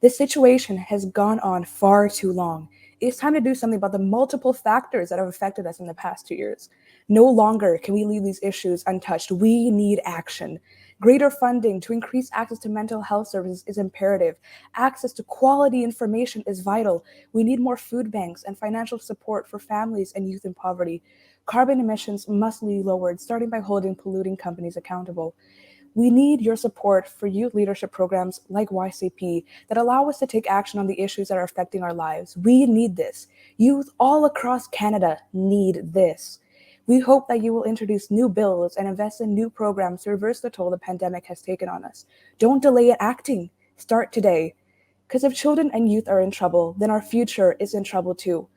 This situation has gone on far too long. It's time to do something about the multiple factors that have affected us in the past 2 years. No longer can we leave these issues untouched. We need action. Greater funding to increase access to mental health services is imperative. Access to quality information is vital. We need more food banks and financial support for families and youth in poverty. Carbon emissions must be lowered, starting by holding polluting companies accountable. We need your support for youth leadership programs like YCP that allow us to take action on the issues that are affecting our lives. We need this. Youth all across Canada need this. We hope that you will introduce new bills and invest in new programs to reverse the toll the pandemic has taken on us. Don't delay in acting. Start today. Because if children and youth are in trouble, then our future is in trouble too.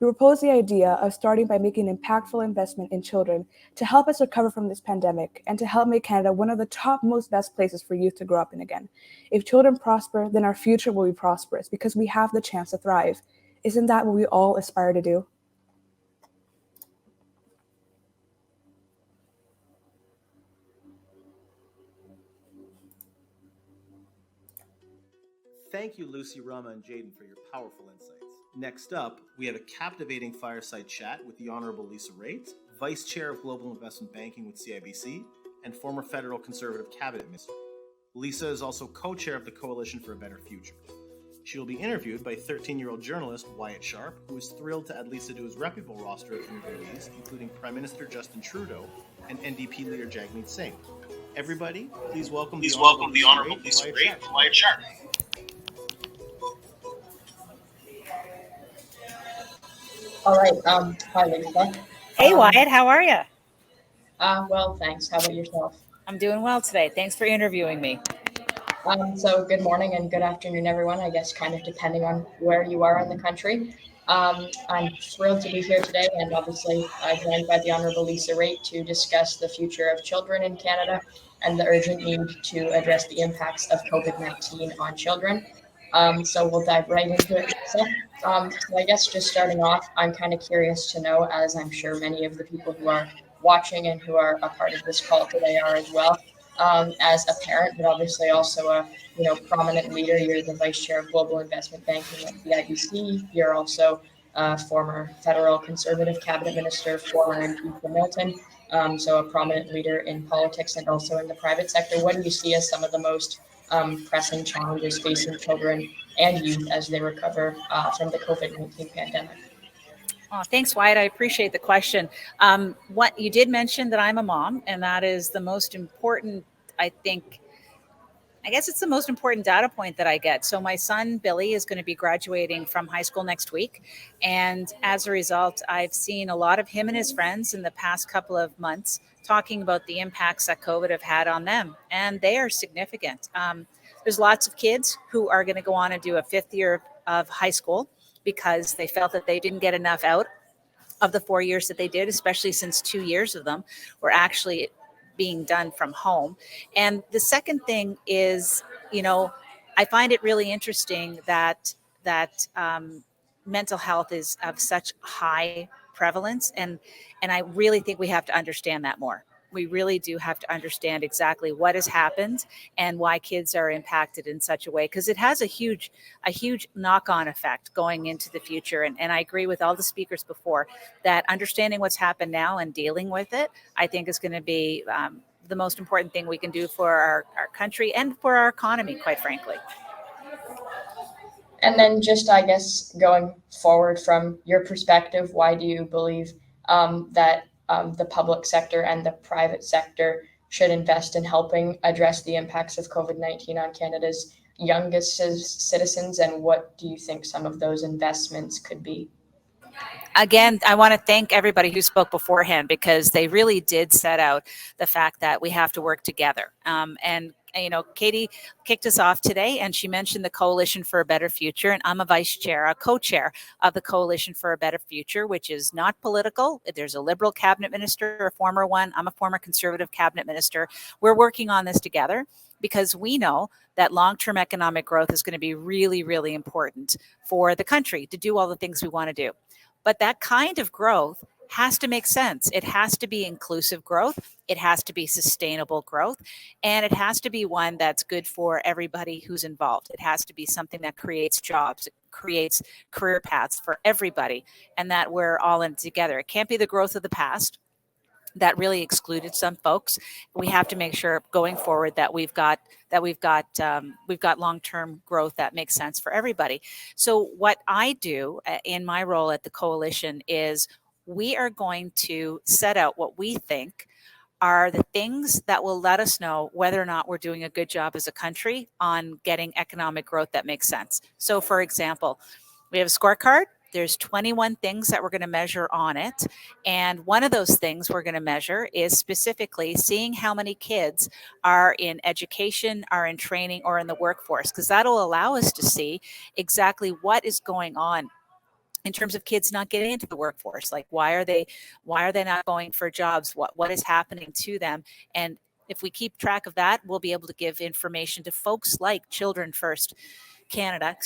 We propose the idea of starting by making an impactful investment in children to help us recover from this pandemic and to help make Canada one of the top most best places for youth to grow up in again. If children prosper, then our future will be prosperous because we have the chance to thrive. Isn't that what we all aspire to do? Thank you, Lucy, Rama, and Jaden, for your powerful insights. Next up, we have a captivating fireside chat with the Honorable Lisa Raitt, Vice Chair of Global Investment Banking with CIBC and former federal Conservative Cabinet Minister. Lisa is also co-chair of the Coalition for a Better Future. She will be interviewed by 13-year-old journalist Wyatt Sharp, who is thrilled to add Lisa to his reputable roster of interviewees, including Prime Minister Justin Trudeau and NDP leader Jagmeet Singh. Everybody, please welcome the Honourable Lisa Raitt and Wyatt Sharp. All right. Hi, Lisa. Hey, Wyatt. How are you? Well, thanks. How about yourself? I'm doing well today. Thanks for interviewing me. So good morning and good afternoon, everyone, I guess kind of depending on where you are in the country. I'm thrilled to be here today and obviously joined by the Honourable Lisa Raitt to discuss the future of children in Canada and the urgent need to address the impacts of COVID-19 on children. So we'll dive right into it, Lisa. So I guess just starting off, I'm kind of curious to know, as I'm sure many of the people who are watching and who are a part of this call today are as well, as a parent, but obviously also a prominent leader. You're the vice chair of global investment banking at the IBC. You're also a former federal conservative cabinet minister, former MP for Milton. So a prominent leader in politics and also in the private sector. What do you see as some of the most pressing challenges facing children and youth as they recover from the COVID-19 pandemic? Oh, thanks, Wyatt. I appreciate the question. What you did mention that I'm a mom, and that is the most important, I guess it's the most important data point that I get. So my son, Billy, is going to be graduating from high school next week. And as a result, I've seen a lot of him and his friends in the past couple of months talking about the impacts that COVID have had on them. And they are significant. There's lots of kids who are going to go on and do a 5th year of high school because they felt that they didn't get enough out of the 4 years that they did, especially since 2 years of them were actually being done from home. And the second thing is, I find it really interesting that mental health is of such high prevalence, and I really think we have to understand that more. We really do have to understand exactly what has happened and why kids are impacted in such a way, because it has a huge knock-on effect going into the future. And I agree with all the speakers before that understanding what's happened now and dealing with it, I think is going to be the most important thing we can do for our country and for our economy, quite frankly. And then just, I guess, going forward from your perspective, why do you believe that the public sector and the private sector should invest in helping address the impacts of COVID-19 on Canada's youngest citizens, and what do you think some of those investments could be? Again, I want to thank everybody who spoke beforehand, because they really did set out the fact that we have to work together. And Katie kicked us off today, and she mentioned the Coalition for a Better Future, and I'm a vice chair, a co-chair of the Coalition for a Better Future, which is not political. There's a Liberal cabinet minister, a former one. I'm a former Conservative cabinet minister. We're working on this together because we know that long-term economic growth is going to be really, really important for the country to do all the things we want to do. But that kind of growth has to make sense. It has to be inclusive growth. It has to be sustainable growth. And it has to be one that's good for everybody who's involved. It has to be something that creates jobs, it creates career paths for everybody, and that we're all in together. It can't be the growth of the past that really excluded some folks. We have to make sure going forward that we've got long-term growth that makes sense for everybody. So what I do in my role at the coalition is we are going to set out what we think are the things that will let us know whether or not we're doing a good job as a country on getting economic growth that makes sense. So for example, we have a scorecard. There's 21 things that we're going to measure on it. And one of those things we're going to measure is specifically seeing how many kids are in education, are in training, or in the workforce, because that'll allow us to see exactly what is going on in terms of kids not getting into the workforce. Like, why are they not going for jobs? What is happening to them? And if we keep track of that, we'll be able to give information to folks like Children First Canada,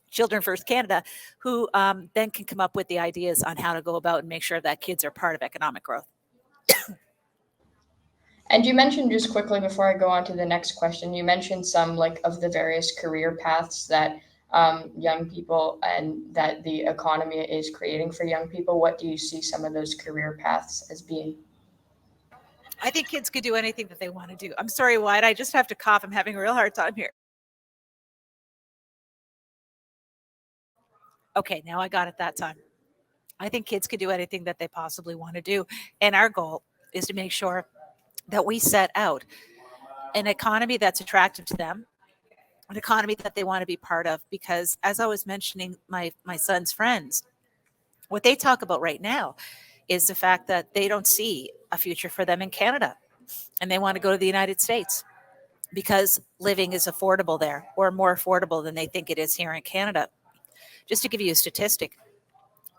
Children First Canada, who then can come up with the ideas on how to go about and make sure that kids are part of economic growth. And you mentioned, just quickly before I go on to the next question, you mentioned some of the various career paths that young people and that the economy is creating for young people. What do you see some of those career paths as being? I think kids could do anything that they want to do. I'm sorry, Wyatt, I just have to cough. I'm having a real hard time here. Okay, now I got it that time. I think kids could do anything that they possibly want to do. And our goal is to make sure that we set out an economy that's attractive to them, an economy that they want to be part of. Because as I was mentioning, my son's friends, what they talk about right now is the fact that they don't see a future for them in Canada and they want to go to the United States because living is affordable there, or more affordable than they think it is here in Canada. Just to give you a statistic,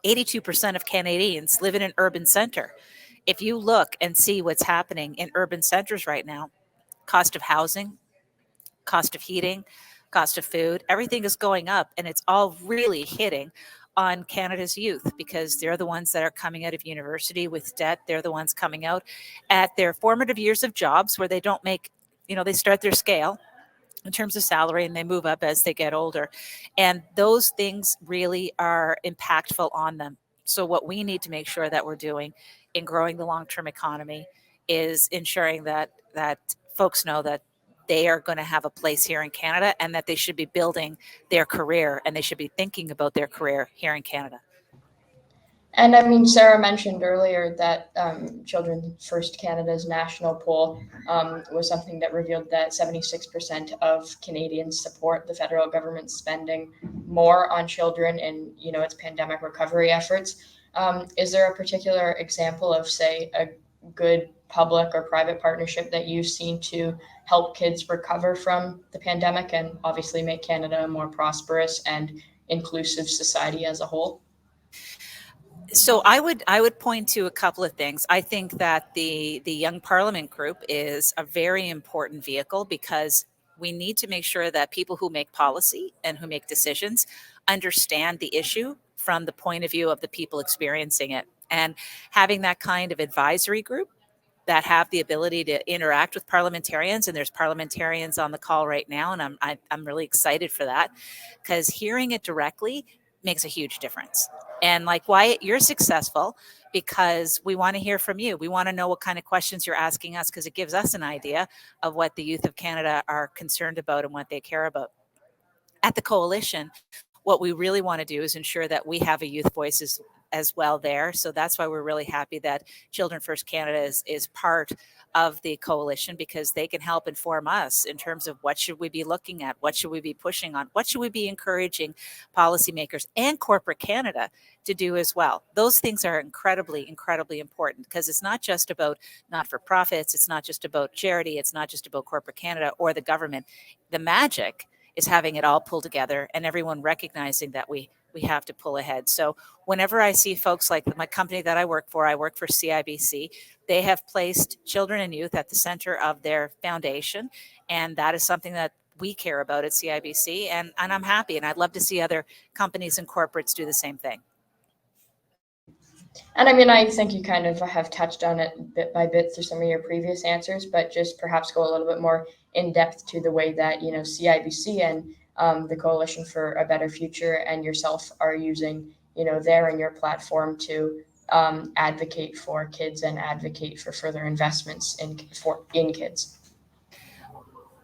82% of Canadians live in an urban center. If you look and see what's happening in urban centers right now, cost of housing, cost of heating, cost of food, everything is going up, and it's all really hitting on Canada's youth because they're the ones that are coming out of university with debt. They're the ones coming out at their formative years of jobs where they don't make, they start their scale in terms of salary and they move up as they get older. And those things really are impactful on them. So what we need to make sure that we're doing in growing the long-term economy is ensuring that folks know that they are going to have a place here in Canada and that they should be building their career and they should be thinking about their career here in Canada. And I mean, Sarah mentioned earlier that Children First Canada's national poll was something that revealed that 76% of Canadians support the federal government spending more on children in, its pandemic recovery efforts. Is there a particular example of, say, a good public or private partnership that you've seen to help kids recover from the pandemic and obviously make Canada a more prosperous and inclusive society as a whole? So I would point to a couple of things. I think that the Young Parliament Group is a very important vehicle because we need to make sure that people who make policy and who make decisions understand the issue from the point of view of the people experiencing it. And having that kind of advisory group that have the ability to interact with parliamentarians, and there's parliamentarians on the call right now, and I'm really excited for that because hearing it directly makes a huge difference. And like Wyatt, you're successful because we want to hear from you. We want to know what kind of questions you're asking us because it gives us an idea of what the youth of Canada are concerned about and what they care about. At the Coalition, what we really want to do is ensure that we have a youth voice as well there. So that's why we're really happy that Children First Canada is part of the Coalition because they can help inform us in terms of what should we be looking at, what should we be pushing on, what should we be encouraging policymakers and corporate Canada to do as well. Those things are incredibly, incredibly important because it's not just about not-for-profits, it's not just about charity, it's not just about corporate Canada or the government. The magic is having it all pull together and everyone recognizing that we have to pull ahead. So whenever I see folks like my company that I work for CIBC, they have placed children and youth at the center of their foundation. And that is something that we care about at CIBC. And I'm happy. And I'd love to see other companies and corporates do the same thing. And I mean, I think you kind of have touched on it bit by bit through some of your previous answers, but just perhaps go a little bit more in depth to the way that, CIBC and the Coalition for a Better Future and yourself are using, their and your platform to advocate for kids and advocate for further investments in kids.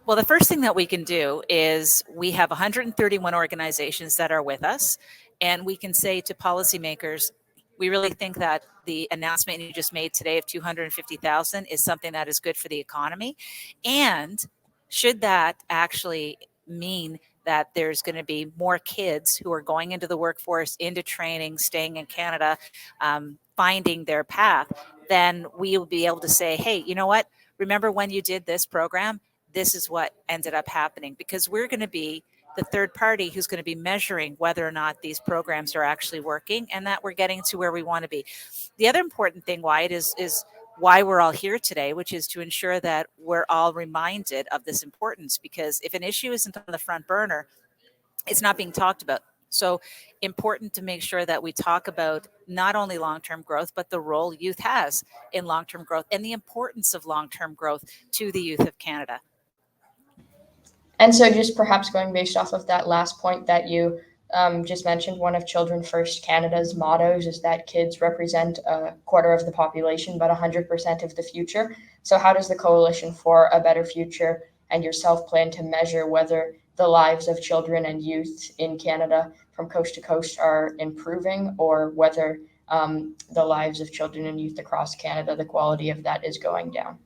Well, the first thing that we can do is we have 131 organizations that are with us, and we can say to policymakers, we really think that the announcement you just made today of 250,000 is something that is good for the economy. And should that actually mean that there's going to be more kids who are going into the workforce, into training, staying in Canada, finding their path, then we will be able to say, hey, you know what? Remember when you did this program? This is what ended up happening, because we're going to be the third party who's going to be measuring whether or not these programs are actually working and that we're getting to where we want to be. The other important thing, Wyatt, is why we're all here today, which is to ensure that we're all reminded of this importance, because if an issue isn't on the front burner, it's not being talked about. So important to make sure that we talk about not only long-term growth, but the role youth has in long-term growth and the importance of long-term growth to the youth of Canada. And so just perhaps going based off of that last point that you just mentioned, one of Children First Canada's mottos is that kids represent a quarter of the population, but 100% of the future. So how does the Coalition for a Better Future and yourself plan to measure whether the lives of children and youth in Canada from coast to coast are improving, or whether the lives of children and youth across Canada, the quality of that is going down?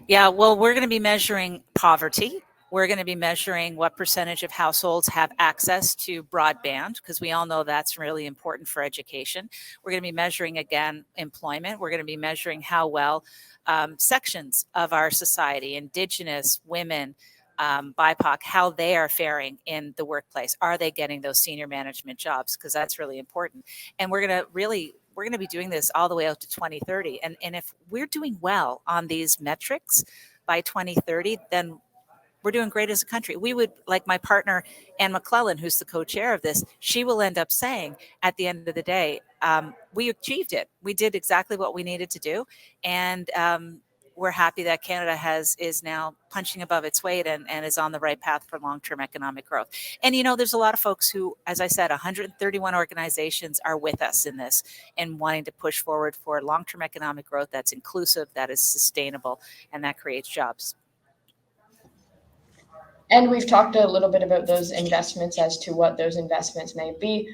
Yeah, well, we're going to be measuring poverty. We're going to be measuring what percentage of households have access to broadband, because we all know that's really important for education. We're going to be measuring, again, employment. We're going to be measuring how well sections of our society, Indigenous, women, BIPOC, how they are faring in the workplace. Are they getting those senior management jobs? Because that's really important. And we're going to be doing this all the way out to 2030. And if we're doing well on these metrics by 2030, then we're doing great as a country. We would, like my partner, Anne McClellan, who's the co-chair of this, she will end up saying at the end of the day, we achieved it. We did exactly what we needed to do. And we're happy that Canada is now punching above its weight and is on the right path for long-term economic growth. And, there's a lot of folks who, as I said, 131 organizations are with us in this and wanting to push forward for long-term economic growth that's inclusive, that is sustainable, and that creates jobs. And we've talked a little bit about those investments as to what those investments may be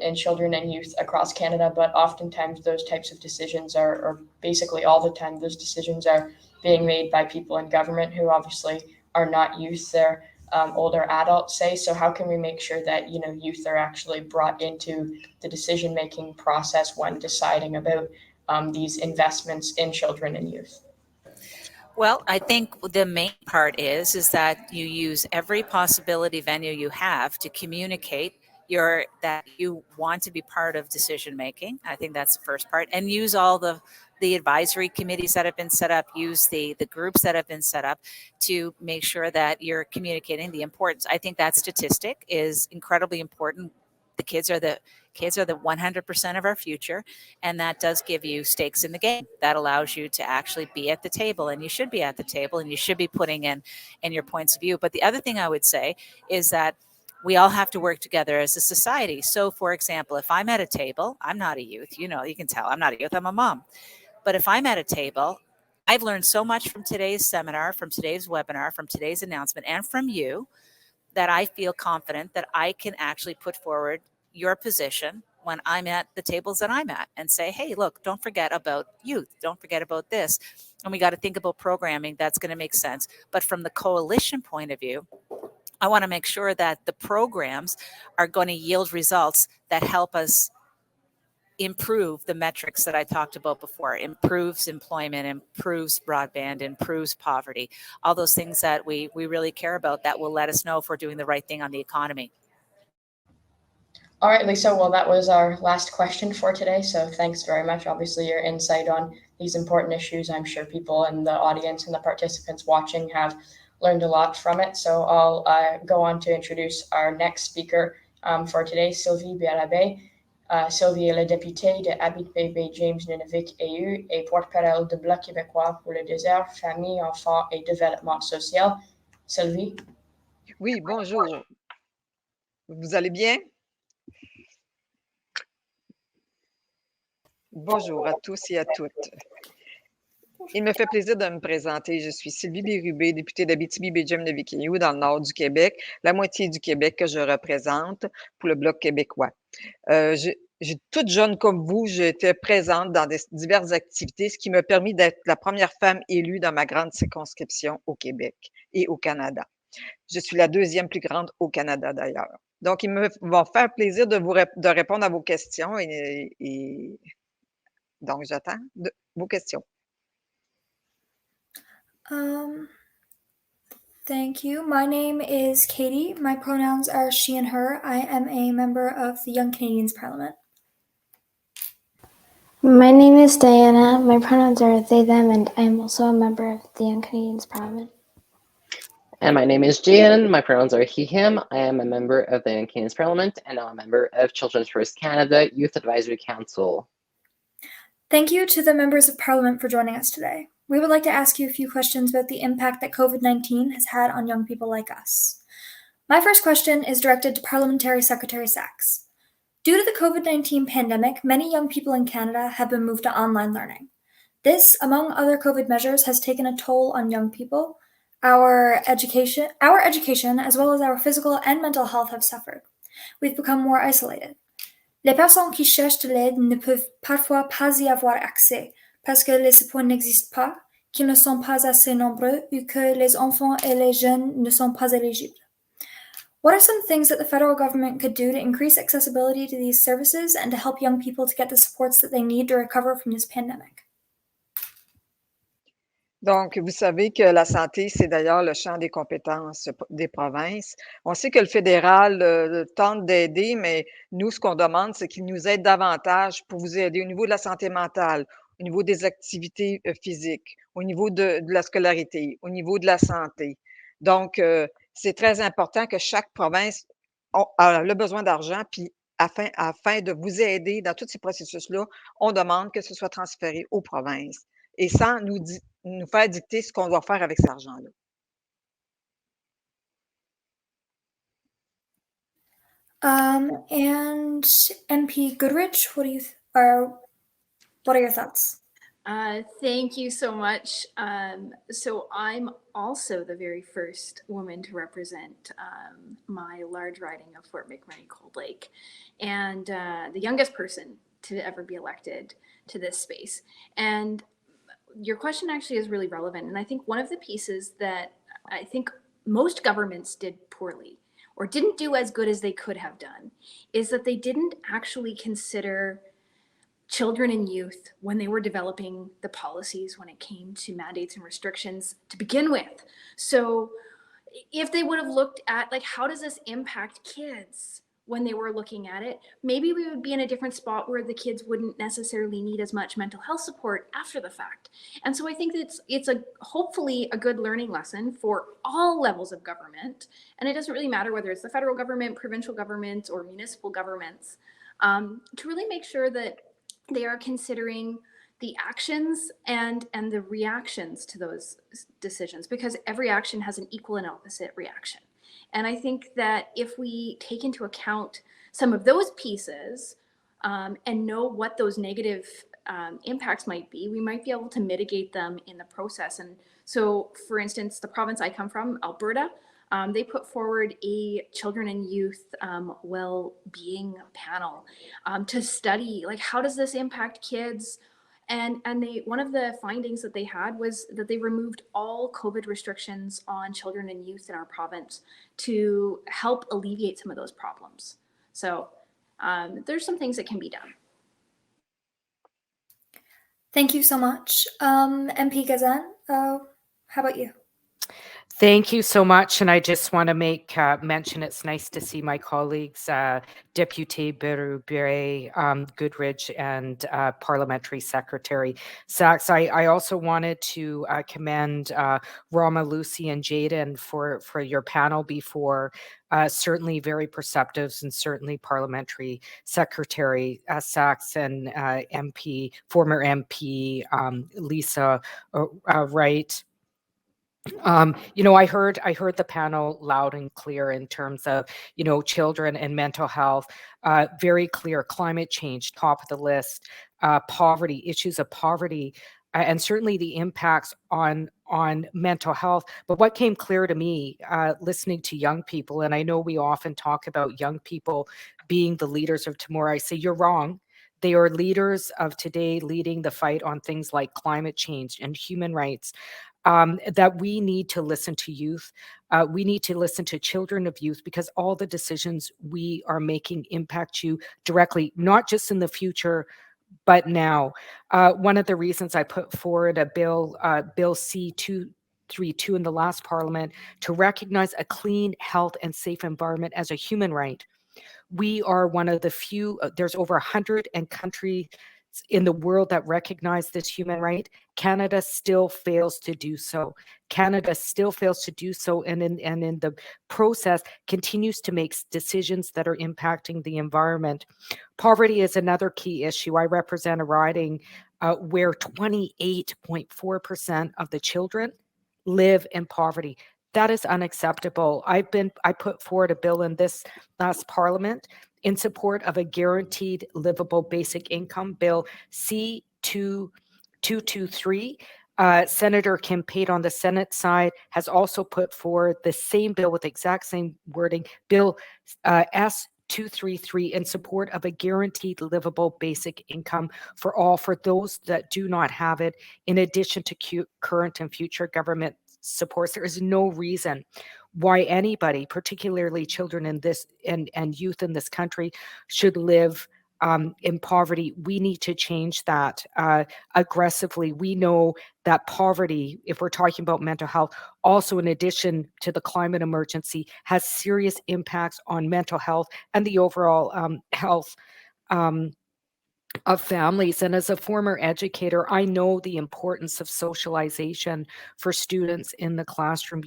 in children and youth across Canada, but oftentimes those types of decisions or basically all the time, those decisions are being made by people in government who obviously are not youth, they're older adults, say. So how can we make sure that, youth are actually brought into the decision-making process when deciding about these investments in children and youth? Well, I think the main part is that you use every possibility venue you have to communicate that you want to be part of decision making. I think that's the first part, and use all the advisory committees that have been set up, use the groups that have been set up to make sure that you're communicating the importance. I think that statistic is incredibly important. The kids are the 100% of our future, and that does give you stakes in the game. That allows you to actually be at the table, and you should be at the table, and you should be putting in your points of view. But the other thing I would say is that we all have to work together as a society. So, for example, if I'm at a table, I'm not a youth, you can tell I'm not a youth, I'm a mom. But if I'm at a table, I've learned so much from today's seminar, from today's webinar, from today's announcement, and from you, that I feel confident that I can actually put forward your position when I'm at the tables that I'm at and say, hey, look, don't forget about youth. Don't forget about this. And we got to think about programming that's going to make sense. But from the coalition point of view, I want to make sure that the programs are going to yield results that help us improve the metrics that I talked about before, improves employment, improves broadband, improves poverty, all those things that we really care about that will let us know if we're doing the right thing on the economy. All right, Lisa, well, that was our last question for today. So thanks very much. Obviously, your insight on these important issues, I'm sure people in the audience and the participants watching have learned a lot from it. So I'll go on to introduce our next speaker for today, Sylvie Bérabé. Sylvie est la députée de Abitibi-Baie-James-Nunavik-EU et porte-parole du Bloc québécois pour le désert, famille, enfants et développement social. Sylvie? Oui, bonjour. Vous allez bien? Bonjour à tous et à toutes. Il me fait plaisir de me présenter. Je suis Sylvie Bérubé, députée d'Abitibi-Baie-James-Nunavik-EU dans le nord du Québec, la moitié du Québec que je représente pour le Bloc québécois. Toute jeune comme vous, j'étais présente dans diverses activités, ce qui m'a permis d'être la première femme élue dans ma grande circonscription au Québec et au Canada. Je suis la deuxième plus grande au Canada d'ailleurs. Donc, il me va faire plaisir de répondre à vos questions et donc j'attends vos questions. Thank you. My name is Katie. My pronouns are she and her. I am a member of the Young Canadians Parliament. My name is Diana. My pronouns are they, them, and I am also a member of the Young Canadians Parliament. And my name is Jan. My pronouns are he, him. I am a member of the Young Canadians Parliament, and I'm a member of Children's First Canada Youth Advisory Council. Thank you to the members of Parliament for joining us today. We would like to ask you a few questions about the impact that COVID-19 has had on young people like us. My first question is directed to Parliamentary Secretary Sachs. Due to the COVID-19 pandemic, many young people in Canada have been moved to online learning. This, among other COVID measures, has taken a toll on young people. Our education, as well as our physical and mental health, have suffered. We've become more isolated. Les personnes qui cherchent de l'aide ne peuvent parfois pas y avoir accès parce que les supports n'existent pas, qu'ils ne sont pas assez nombreux ou que les enfants et les jeunes ne sont pas éligibles. What are some things that the federal government could do to increase accessibility to these services and to help young people to get the supports that they need to recover from this pandemic? Donc, vous savez que la santé, c'est d'ailleurs le champ des compétences des provinces. On sait que le fédéral tente d'aider, mais nous, ce qu'on demande, c'est qu'il nous aide davantage pour vous aider au niveau de la santé mentale, au niveau des activités physiques, au niveau de la scolarité, au niveau de la santé. Donc, c'est très important que chaque province a le besoin d'argent, puis afin de vous aider dans tous ces processus-là, on demande que ce soit transféré aux provinces et sans nous faire dicter ce qu'on doit faire avec cet argent-là. And MP Goodrich, what are your thoughts? Thank you so much. So I'm also the very first woman to represent my large riding of Fort McMurray Cold Lake, and the youngest person to ever be elected to this space. And your question actually is really relevant. And I think one of the pieces that I think most governments did poorly or didn't do as good as they could have done is that they didn't actually consider children and youth when they were developing the policies when it came to mandates and restrictions to begin with. So if they would have looked at like, how does this impact kids when they were looking at it, maybe we would be in a different spot where the kids wouldn't necessarily need as much mental health support after the fact. And so I think that it's hopefully a good learning lesson for all levels of government. And it doesn't really matter whether it's the federal government, provincial governments, or municipal governments, to really make sure that they are considering the actions and the reactions to those decisions, because every action has an equal and opposite reaction. And I think that if we take into account some of those pieces and know what those negative impacts might be, we might be able to mitigate them in the process. And so, for instance, the province I come from, Alberta, they put forward a children and youth well-being panel to study, like, how does this impact kids? And one of the findings that they had was that they removed all COVID restrictions on children and youth in our province to help alleviate some of those problems. So there's some things that can be done. Thank you so much. MP Gazan, how about you? Thank you so much. And I just want to make mention, it's nice to see my colleagues, Deputy Berube, Goodrich, and Parliamentary Secretary Sachs. I also wanted to commend Rama, Lucy, and Jaden for your panel before. Certainly very perceptive, and certainly Parliamentary Secretary Sachs and former MP Lisa Raitt. I heard the panel loud and clear in terms of, children and mental health, very clear. Climate change, top of the list, poverty, issues of poverty, and certainly the impacts on mental health. But what came clear to me, listening to young people, and I know we often talk about young people being the leaders of tomorrow, I say you're wrong. They are leaders of today, leading the fight on things like climate change and human rights. That we need to listen to youth. We need to listen to children of youth, because all the decisions we are making impact you directly, not just in the future, but now. One of the reasons I put forward a bill, Bill C-232 in the last parliament, to recognize a clean, health, and safe environment as a human right. We are one of the few, there's over 100 countries in the world that recognize this human right. Canada still fails to do so. Canada still fails to do so, and in the process continues to make decisions that are impacting the environment. Poverty is another key issue. I represent a riding where 28.4% of the children live in poverty. That is unacceptable. I put forward a bill in this last parliament in support of a guaranteed livable basic income, Bill C-2223. Senator Kim Pate on the Senate side has also put forward the same bill with the exact same wording, Bill S-233, in support of a guaranteed livable basic income for all, for those that do not have it, in addition to current and future government supports. There is no reason why anybody, particularly children in this and youth in this country, should live in poverty. We need to change that aggressively. We know that poverty, if we're talking about mental health, also in addition to the climate emergency, has serious impacts on mental health and the overall health of families. And as a former educator, I know the importance of socialization for students in the classroom.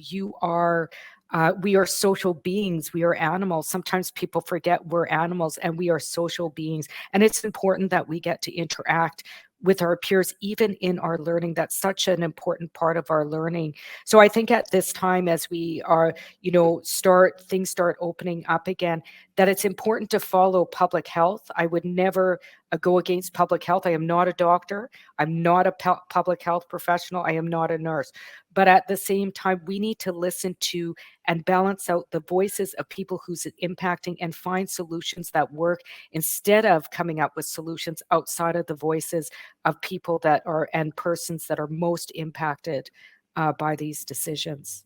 We are social beings. We are animals. Sometimes people forget we're animals and we are social beings. And it's important that we get to interact with our peers, even in our learning. That's such an important part of our learning. So I think at this time, as we are, things start opening up again, that it's important to follow public health. I would never go against public health. I am not a doctor. I'm not a public health professional. I am not a nurse. But at the same time, we need to listen to and balance out the voices of people who's impacting and find solutions that work, instead of coming up with solutions outside of the voices of people that are and persons that are most impacted by these decisions.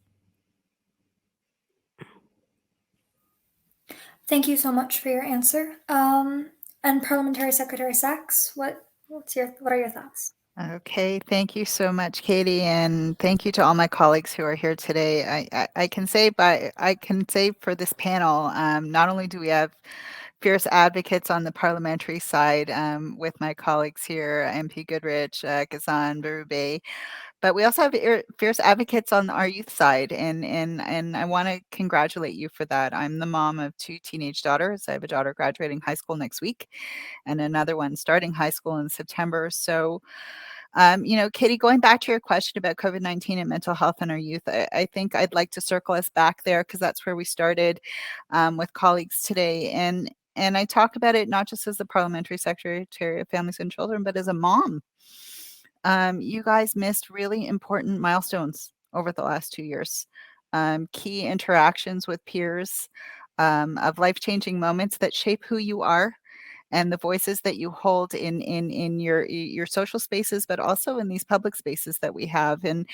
Thank you so much for your answer. And Parliamentary Secretary Sachs, what are your thoughts? Okay, thank you so much, Katie, and thank you to all my colleagues who are here today. I can say for this panel, not only do we have fierce advocates on the parliamentary side with my colleagues here, MP Goodrich, Gazan, Berube, but we also have fierce advocates on our youth side, and I want to congratulate you for that. I'm the mom of 2 teenage daughters. I have a daughter graduating high school next week and another one starting high school in September. So Katie, going back to your question about COVID-19 and mental health in our youth, I think I'd like to circle us back there, because that's where we started with colleagues today. And I talk about it not just as the Parliamentary Secretary of Families and Children, but as a mom. You guys missed really important milestones over the last 2 years. Key interactions with peers, of life-changing moments that shape who you are and the voices that you hold in your social spaces, but also in these public spaces that we have. And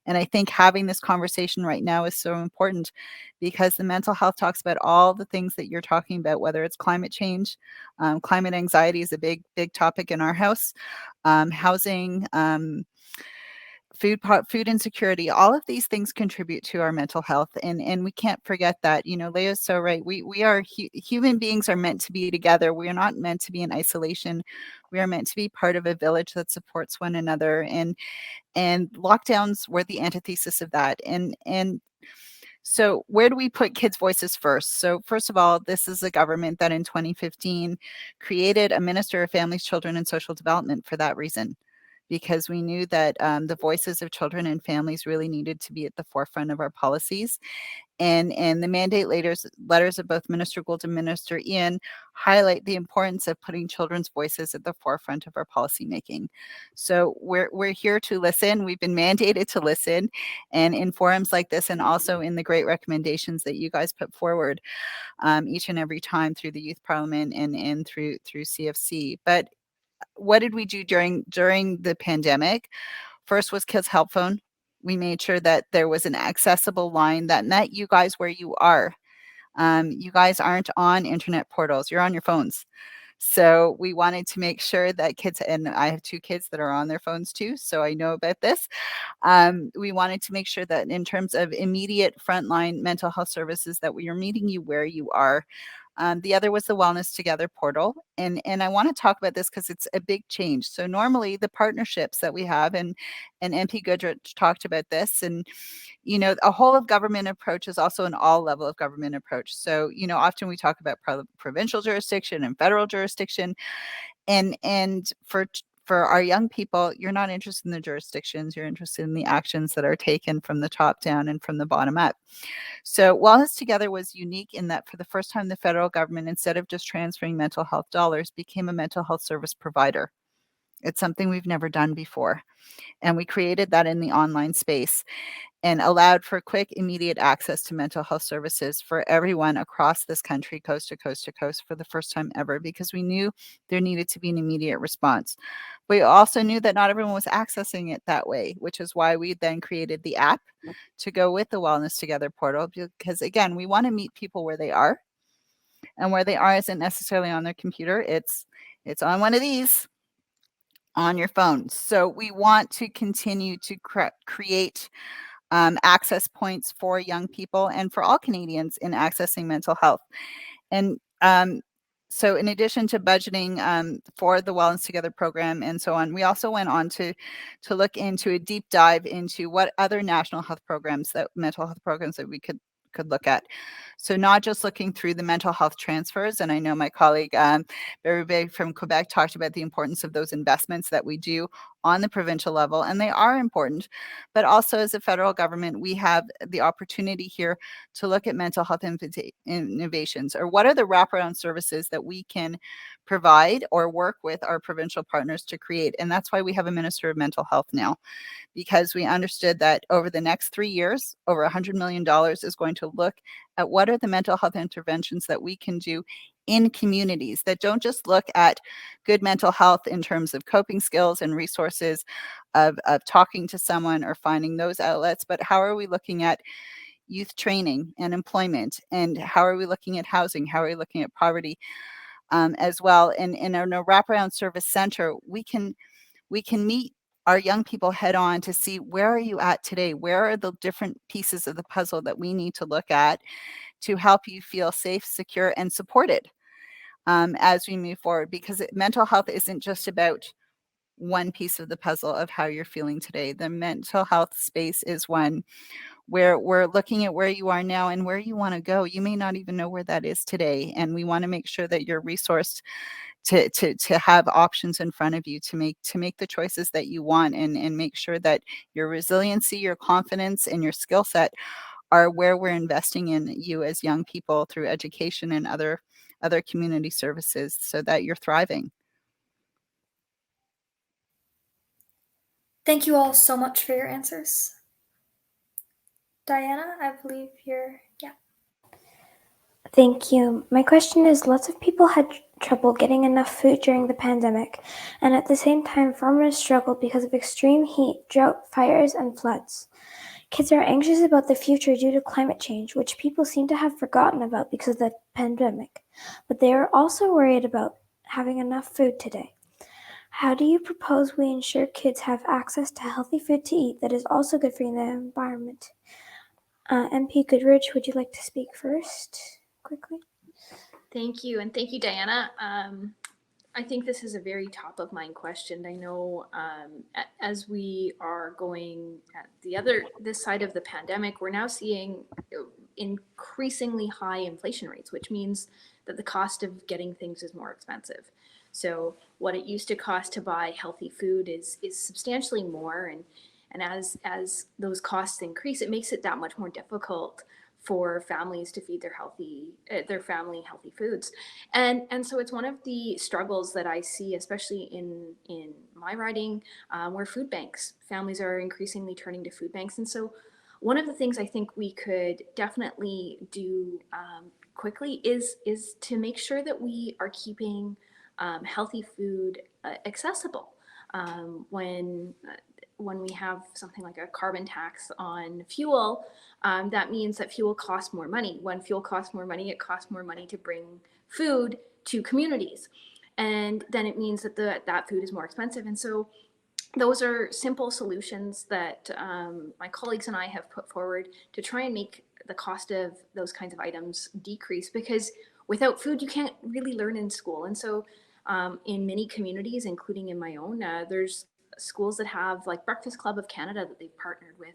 I think having this conversation right now is so important, because the mental health talks about all the things that you're talking about, whether it's climate change, climate anxiety is a big topic in our house, housing, food insecurity. All of these things contribute to our mental health, and we can't forget that. Leah's so right. We are human beings are meant to be together. We are not meant to be in isolation. We are meant to be part of a village that supports one another, and lockdowns were the antithesis of that. And so where do we put kids' voices first? So first of all, this is a government that in 2015 created a Minister of Families, Children, and Social Development for that reason, because we knew that the voices of children and families really needed to be at the forefront of our policies. And the mandate letters of both Minister Gould and Minister Ian highlight the importance of putting children's voices at the forefront of our policymaking. So we're here to listen. We've been mandated to listen, and in forums like this, and also in the great recommendations that you guys put forward each and every time through the Youth Parliament and through CFC. But what did we do during the pandemic? First was Kids Help Phone. We made sure that there was an accessible line that met you guys where you are. You guys aren't on internet portals, you're on your phones. So we wanted to make sure that kids, and I have 2 kids that are on their phones too, so I know about this. We wanted to make sure that in terms of immediate frontline mental health services, that we are meeting you where you are. The other was the Wellness Together portal. And I want to talk about this because it's a big change. So normally the partnerships that we have, and MP Goodrich talked about this, and, a whole of government approach is also an all level of government approach. So, often we talk about provincial jurisdiction and federal jurisdiction. And for for our young people, you're not interested in the jurisdictions, you're interested in the actions that are taken from the top down and from the bottom up. So Wellness Together was unique in that for the first time, the federal government, instead of just transferring mental health dollars, became a mental health service provider. It's something we've never done before. And we created that in the online space and allowed for quick, immediate access to mental health services for everyone across this country, coast to coast to coast, for the first time ever, because we knew there needed to be an immediate response. We also knew that not everyone was accessing it that way, which is why we then created the app to go with the Wellness Together portal, because again, we want to meet people where they are, and where they are isn't necessarily on their computer. It's on one of these on your phone. So we want to continue to create access points for young people and for all Canadians in accessing mental health. And so in addition to budgeting for the Wellness Together program and so on, we also went on to look into a deep dive into what other national health programs, that mental health programs that we could look at. So not just looking through the mental health transfers, and I know my colleague Rideau from Quebec talked about the importance of those investments that we do on the provincial level, and they are important, but also as a federal government, we have the opportunity here to look at mental health innovations, or what are the wraparound services that we can provide or work with our provincial partners to create. And that's why we have a Minister of Mental Health now, because we understood that over the next 3 years, over $100 million is going to look at what are the mental health interventions that we can do in communities that don't just look at good mental health in terms of coping skills and resources of talking to someone or finding those outlets, but how are we looking at youth training and employment, and how are we looking at housing, how are we looking at poverty as well. And in a wraparound service center, we can meet our young people head on to see, where are you at today? Where are the different pieces of the puzzle that we need to look at to help you feel safe, secure, and supported as we move forward? Because mental health isn't just about one piece of the puzzle of how you're feeling today. The mental health space is one where we're looking at where you are now and where you want to go. You may not even know where that is today. And we want to make sure that you're resourced to have options in front of you to make the choices that you want, and make sure that your resiliency, your confidence, and your skill set are where we're investing in you as young people through education and other community services, so that you're thriving. Thank you all so much for your answers. Diana, I believe you're, yeah. Thank you. My question is, lots of people had trouble getting enough food during the pandemic, and at the same time, farmers struggled because of extreme heat, drought, fires, and floods. Kids are anxious about the future due to climate change, which people seem to have forgotten about because of the pandemic, but they are also worried about having enough food today. How do you propose we ensure kids have access to healthy food to eat that is also good for the environment? MP Goodrich, would you like to speak first, quickly? Thank you, and thank you, Diana. I think this is a very top of mind question. I know as we are going at this side of the pandemic, we're now seeing increasingly high inflation rates, which means that the cost of getting things is more expensive. So what it used to cost to buy healthy food is substantially more, and as those costs increase, it makes it that much more difficult for families to feed their family healthy foods. And so it's one of the struggles that I see, especially in my riding, where families are increasingly turning to food banks. And so one of the things I think we could definitely do quickly is to make sure that we are keeping healthy food accessible. When we have something like a carbon tax on fuel, that means that fuel costs more money. When fuel costs more money, it costs more money to bring food to communities. And then it means that that food is more expensive. And so those are simple solutions that my colleagues and I have put forward to try and make the cost of those kinds of items decrease, because without food, you can't really learn in school. And so in many communities, including in my own, there's schools that have, like Breakfast Club of Canada, that they've partnered with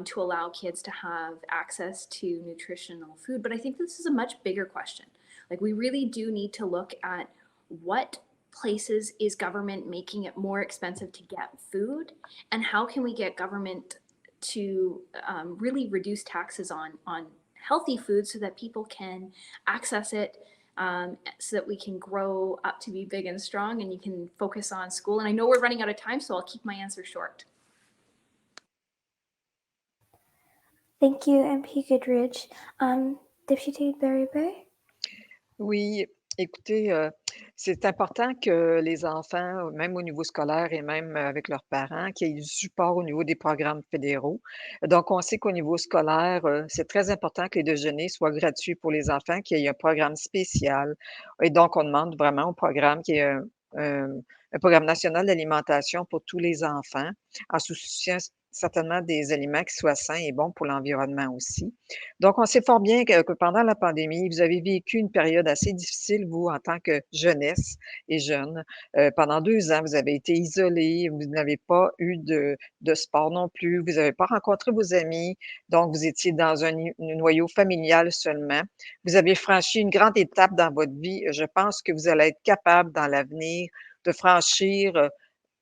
to allow kids to have access to nutritional food. But I think this is a much bigger question. Like, we really do need to look at what places is government making it more expensive to get food? And how can we get government to really reduce taxes on healthy food so that people can access it, so that we can grow up to be big and strong and you can focus on school? And I know we're running out of time, so I'll keep my answer short. Thank you, MP Goodrich. Deputy Berube? Oui, écoutez, c'est important que les enfants, même au niveau scolaire et même avec leurs parents, qu'il y ait du support au niveau des programmes fédéraux. Donc, on sait qu'au niveau scolaire, c'est très important que les déjeuners soient gratuits pour les enfants, qu'il y ait un programme spécial. Et donc, on demande vraiment au programme qu'il y ait un programme national d'alimentation pour tous les enfants, en souciant certainement des aliments qui soient sains et bons pour l'environnement aussi. Donc, on sait fort bien que pendant la pandémie, vous avez vécu une période assez difficile, vous, en tant que jeunesse et jeune. Pendant 2 ans, vous avez été isolés, vous n'avez pas eu de sport non plus, vous n'avez pas rencontré vos amis, donc vous étiez dans un noyau familial seulement. Vous avez franchi une grande étape dans votre vie. Je pense que vous allez être capable dans l'avenir de franchir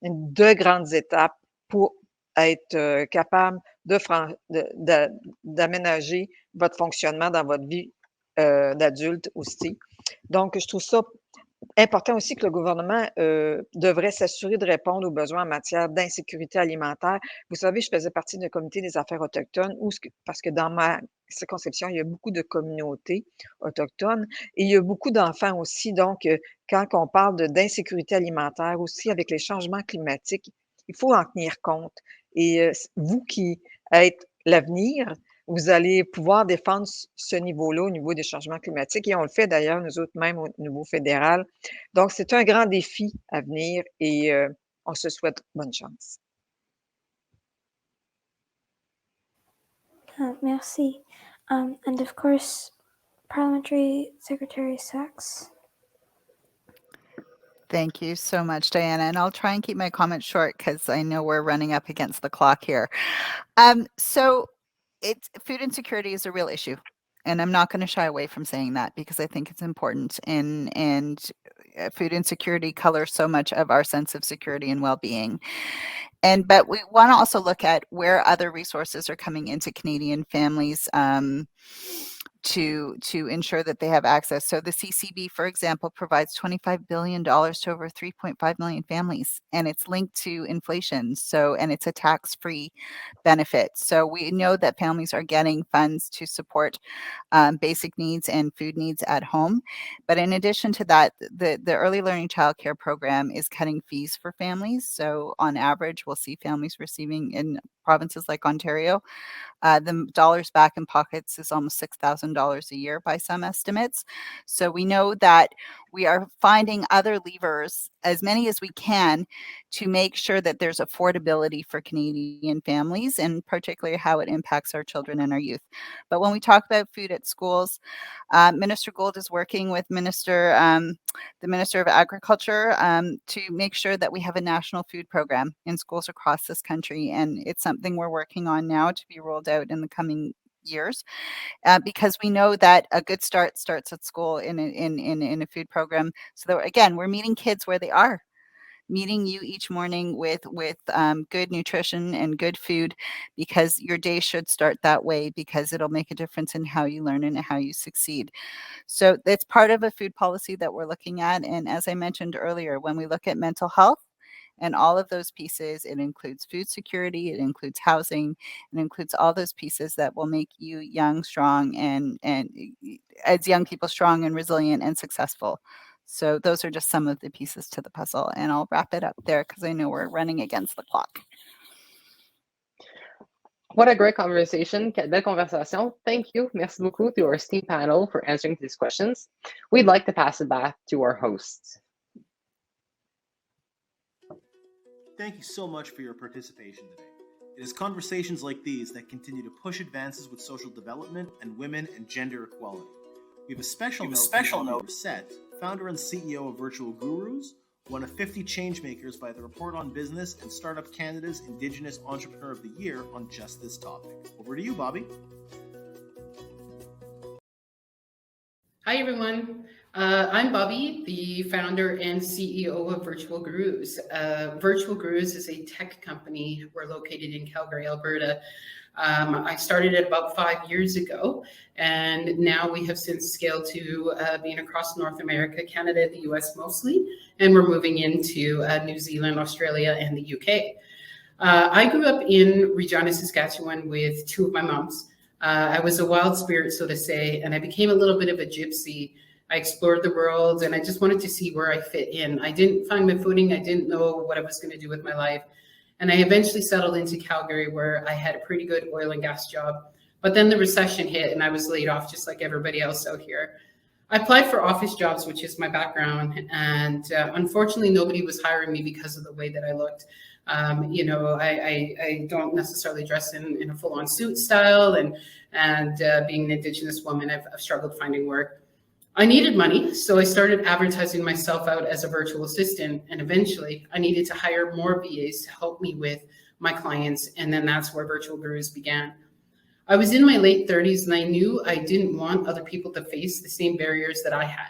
de grandes étapes pour être capable d'aménager votre fonctionnement dans votre vie d'adulte aussi. Donc, je trouve ça important aussi que le gouvernement devrait s'assurer de répondre aux besoins en matière d'insécurité alimentaire. Vous savez, je faisais partie d'un comité des affaires autochtones parce que dans ma circonscription, il y a beaucoup de communautés autochtones et il y a beaucoup d'enfants aussi. Donc, quand on parle d'insécurité alimentaire aussi avec les changements climatiques, il faut en tenir compte. Et vous qui êtes l'avenir, vous allez pouvoir défendre ce niveau-là au niveau des changements climatiques et on le fait d'ailleurs, nous autres même au niveau fédéral. Donc, c'est un grand défi à venir et on se souhaite bonne chance. Merci. And of course, Parliamentary Secretary Sachs. Thank you so much, Diana. And I'll try and keep my comments short because I know we're running up against the clock here. So food insecurity is a real issue. And I'm not going to shy away from saying that because I think it's important. And food insecurity colors so much of our sense of security and well-being. But we want to also look at where other resources are coming into Canadian families to ensure that they have access. So the CCB, for example, provides $25 billion to over 3.5 million families, and it's linked to inflation. And it's a tax-free benefit. So we know that families are getting funds to support basic needs and food needs at home. But in addition to that, the early learning childcare program is cutting fees for families. So on average, we'll see families receiving in provinces like Ontario, the dollars back in pockets is almost $6,000 a year by some estimates. So we know that we are finding other levers, as many as we can, to make sure that there's affordability for Canadian families and particularly how it impacts our children and our youth. But when we talk about food at schools, Minister Gould is working with the Minister of Agriculture to make sure that we have a national food program in schools across this country. And it's something we're working on now to be rolled out in the coming years, because we know that a good start starts at school in a food program. So that, again, we're meeting kids where they are, meeting you each morning with good nutrition and good food, because your day should start that way, because it'll make a difference in how you learn and how you succeed. So it's part of a food policy that we're looking at. And as I mentioned earlier, when we look at mental health and all of those pieces, it includes food security, it includes housing, it includes all those pieces that will make you young, strong, and as young people, strong and resilient and successful. So those are just some of the pieces to the puzzle. And I'll wrap it up there because I know we're running against the clock. What a great conversation. Quelle belle conversation. Thank you. Merci beaucoup to our esteemed panel for answering these questions. We'd like to pass it back to our hosts. Thank you so much for your participation today. It is conversations like these that continue to push advances with social development and women and gender equality. We have a special note to Raitt, founder and CEO of Virtual Gurus, one of 50 changemakers by the Report on Business and Startup Canada's Indigenous Entrepreneur of the Year on just this topic. Over to you, Bobby. Hi, everyone. I'm Bobby, the founder and CEO of Virtual Gurus. Virtual Gurus is a tech company. We're located in Calgary, Alberta. I started it about 5 years ago, and now we have since scaled to being across North America, Canada, the US mostly, and we're moving into New Zealand, Australia, and the UK. I grew up in Regina, Saskatchewan with two of my moms. I was a wild spirit, so to say, and I became a little bit of a gypsy. I explored the world and I just wanted to see where I fit in. I didn't find my footing. I didn't know what I was going to do with my life. And I eventually settled into Calgary, where I had a pretty good oil and gas job. But then the recession hit and I was laid off just like everybody else out here. I applied for office jobs, which is my background. And unfortunately, nobody was hiring me because of the way that I looked. I don't necessarily dress in a full-on suit style. And being an Indigenous woman, I've struggled finding work. I needed money, so I started advertising myself out as a virtual assistant, and eventually I needed to hire more VAs to help me with my clients, and then that's where Virtual Gurus began. I was in my late 30s and I knew I didn't want other people to face the same barriers that I had.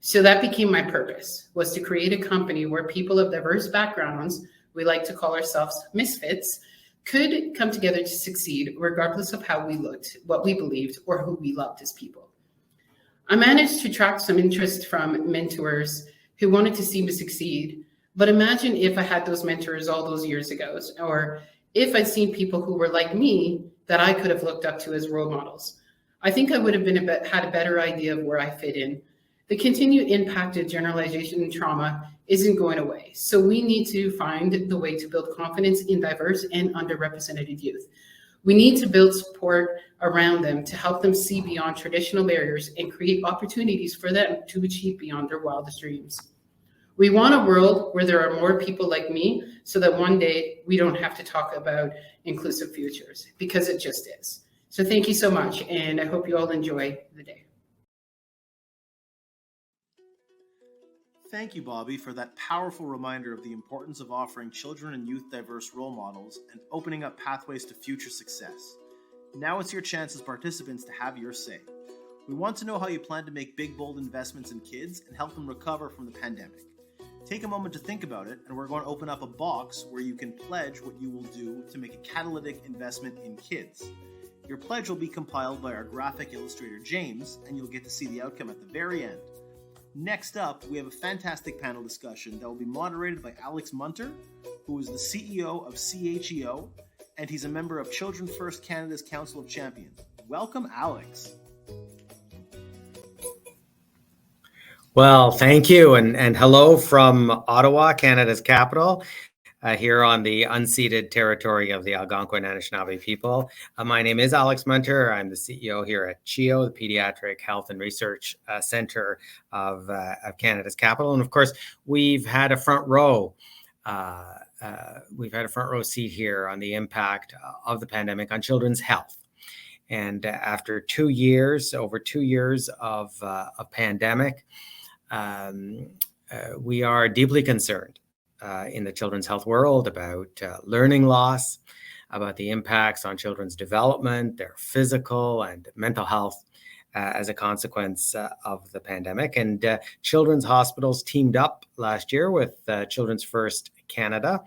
So that became my purpose, was to create a company where people of diverse backgrounds, we like to call ourselves misfits, could come together to succeed regardless of how we looked, what we believed, or who we loved as people. I managed to attract some interest from mentors who wanted to see me succeed. But imagine if I had those mentors all those years ago, or if I'd seen people who were like me that I could have looked up to as role models. I think I would have had a better idea of where I fit in. The continued impact of generalization and trauma isn't going away. So we need to find the way to build confidence in diverse and underrepresented youth. We need to build support around them to help them see beyond traditional barriers and create opportunities for them to achieve beyond their wildest dreams. We want a world where there are more people like me, so that one day we don't have to talk about inclusive futures, because it just is. So thank you so much, and I hope you all enjoy the day. Thank you, Bobby, for that powerful reminder of the importance of offering children and youth diverse role models and opening up pathways to future success. Now it's your chance as participants to have your say. We want to know how you plan to make big, bold investments in kids and help them recover from the pandemic. Take a moment to think about it, and we're going to open up a box where you can pledge what you will do to make a catalytic investment in kids. Your pledge will be compiled by our graphic illustrator, James, and you'll get to see the outcome at the very end. Next up, we have a fantastic panel discussion that will be moderated by Alex Munter, who is the CEO of CHEO, and he's a member of Children First Canada's Council of Champions. Welcome, Alex. Well, thank you, and hello from Ottawa, Canada's capital, here on the unceded territory of the Algonquin Anishinaabe people. My name is Alex Munter. I'm the CEO here at CHEO, the Pediatric Health and Research Center of Canada's capital. And of course, we've had a front row seat here on the impact of the pandemic on children's health. And after over 2 years of a pandemic, we are deeply concerned in the children's health world about learning loss, about the impacts on children's development, their physical and mental health as a consequence of the pandemic. And children's hospitals teamed up last year with Children's First Canada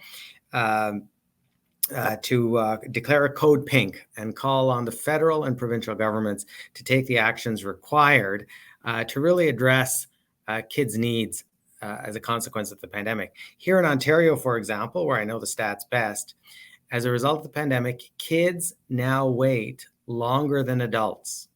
to declare a code pink and call on the federal and provincial governments to take the actions required to really address kids' needs as a consequence of the pandemic. Here in Ontario, for example, where I know the stats best, as a result of the pandemic, kids now wait longer than adults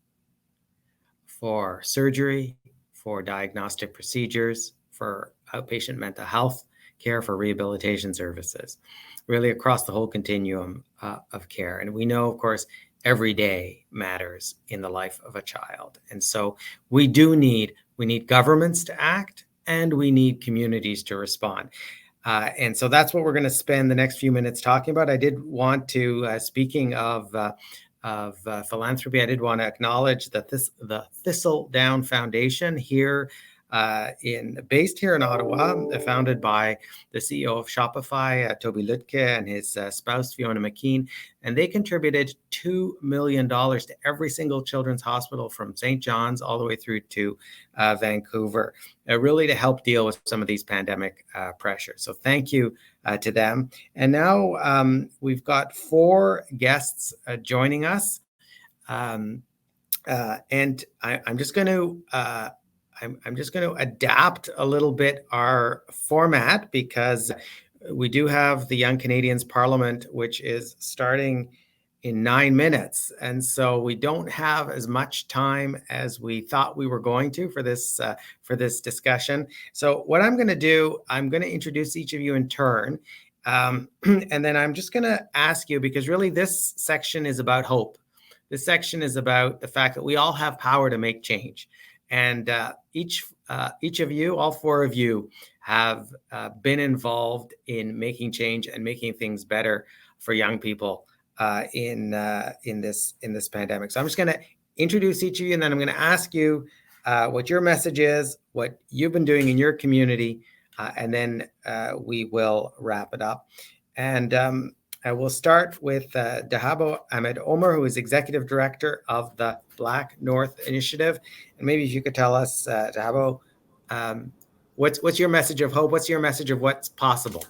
for surgery, for diagnostic procedures, for outpatient mental health care, for rehabilitation services, really across the whole continuum of care. And we know, of course, every day matters in the life of a child. And so we need governments to act, and we need communities to respond. And so that's what we're going to spend the next few minutes talking about. I did want to, speaking of philanthropy, I did want to acknowledge that the Thistle Down Foundation here based here in Ottawa, founded by the CEO of Shopify, Toby Lutke, and his spouse, Fiona McKean. And they contributed $2 million to every single children's hospital from St. John's all the way through to Vancouver, really to help deal with some of these pandemic pressures. So thank you to them. And now we've got 4 guests joining us. And I'm just going to I'm just going to adapt a little bit our format, because we do have the Young Canadians Parliament, which is starting in 9 minutes. And so we don't have as much time as we thought we were going to for this discussion. So what I'm going to do, I'm going to introduce each of you in turn. And then I'm just going to ask you, because really this section is about hope. This section is about the fact that we all have power to make change. And each of you, all 4 of you, have been involved in making change and making things better for young people in this pandemic. So I'm just going to introduce each of you, and then I'm going to ask you what your message is, what you've been doing in your community, and then we will wrap it up. And I will start with Dahabo Ahmed Omer, who is Executive Director of the Black North Initiative. And maybe if you could tell us, Dahabo, what's your message of hope? What's your message of what's possible?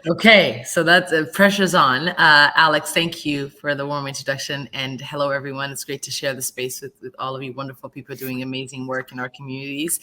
Okay, so that's pressure's on. Alex, thank you for the warm introduction, and hello everyone. It's great to share the space with all of you wonderful people doing amazing work in our communities.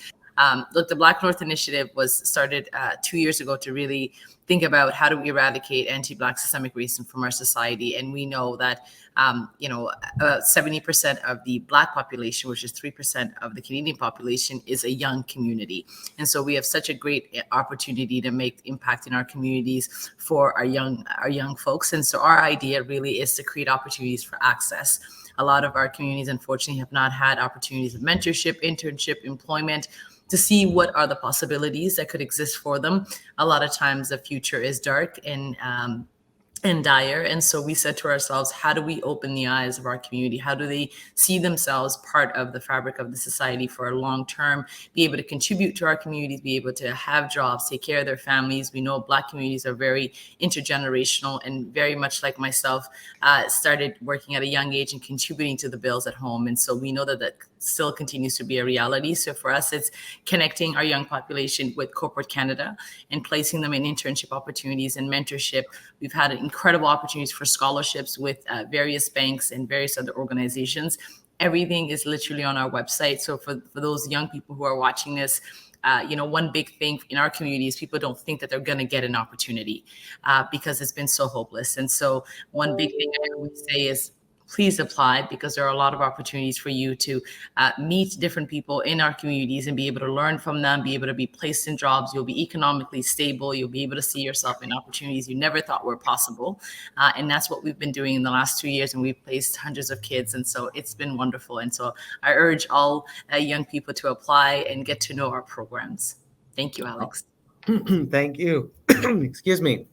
Look, the Black North Initiative was started 2 years ago to really think about how do we eradicate anti-Black systemic racism from our society. And we know that, about 70% of the Black population, which is 3% of the Canadian population, is a young community. And so we have such a great opportunity to make impact in our communities for our young folks. And so our idea really is to create opportunities for access. A lot of our communities, unfortunately, have not had opportunities of mentorship, internship, employment, to see what are the possibilities that could exist for them. A lot of times the future is dark and dire. And so we said to ourselves, how do we open the eyes of our community? How do they see themselves part of the fabric of the society for a long term, be able to contribute to our communities, be able to have jobs, take care of their families? We know Black communities are very intergenerational, and very much like myself, started working at a young age and contributing to the bills at home. And so we know that still continues to be a reality. So for us, it's connecting our young population with corporate Canada and placing them in internship opportunities and mentorship. We've had incredible opportunities for scholarships with various banks and various other organizations. Everything is literally on our website. So for those young people who are watching this, one big thing in our community is people don't think that they're going to get an opportunity because it's been so hopeless. And so one big thing I always say is, please apply, because there are a lot of opportunities for you to meet different people in our communities and be able to learn from them, be able to be placed in jobs. You'll be economically stable. You'll be able to see yourself in opportunities you never thought were possible. And that's what we've been doing in the last 2 years. And we've placed hundreds of kids. And so it's been wonderful. And so I urge all young people to apply and get to know our programs. Thank you, Alex. Thank you. Excuse me.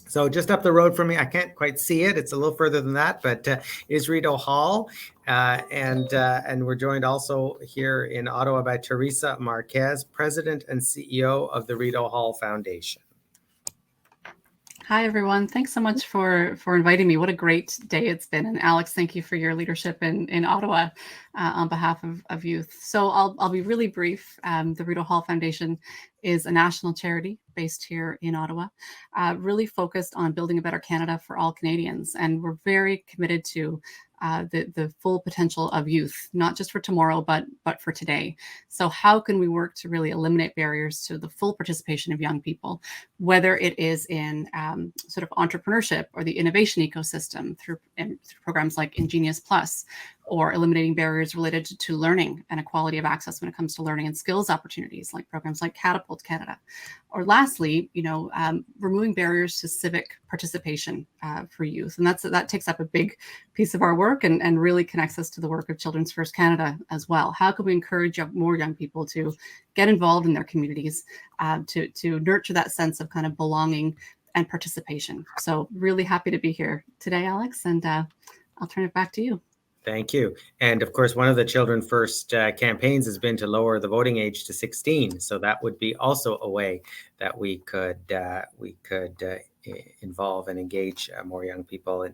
So just up the road from me, I can't quite see it. It's a little further than that, but is Rideau Hall. And we're joined also here in Ottawa by Teresa Marquez, President and CEO of the Rideau Hall Foundation. Hi, everyone. Thanks so much for inviting me. What a great day it's been. And Alex, thank you for your leadership in Ottawa on behalf of youth. So I'll be really brief. The Rideau Hall Foundation is a national charity based here in Ottawa, really focused on building a better Canada for all Canadians. And we're very committed to the full potential of youth, not just for tomorrow, but for today. So how can we work to really eliminate barriers to the full participation of young people, whether it is in sort of entrepreneurship or the innovation ecosystem through programs like Ingenious Plus, or eliminating barriers related to learning and equality of access when it comes to learning and skills opportunities, like programs like Catapult Canada. Or lastly, removing barriers to civic participation for youth. And that takes up a big piece of our work and really connects us to the work of Children's First Canada as well. How can we encourage more young people to get involved in their communities, to nurture that sense of kind of belonging and participation? So really happy to be here today, Alex, and I'll turn it back to you. Thank you. And of course, one of the Children First campaigns has been to lower the voting age to 16. So that would be also a way that we could involve and engage more young people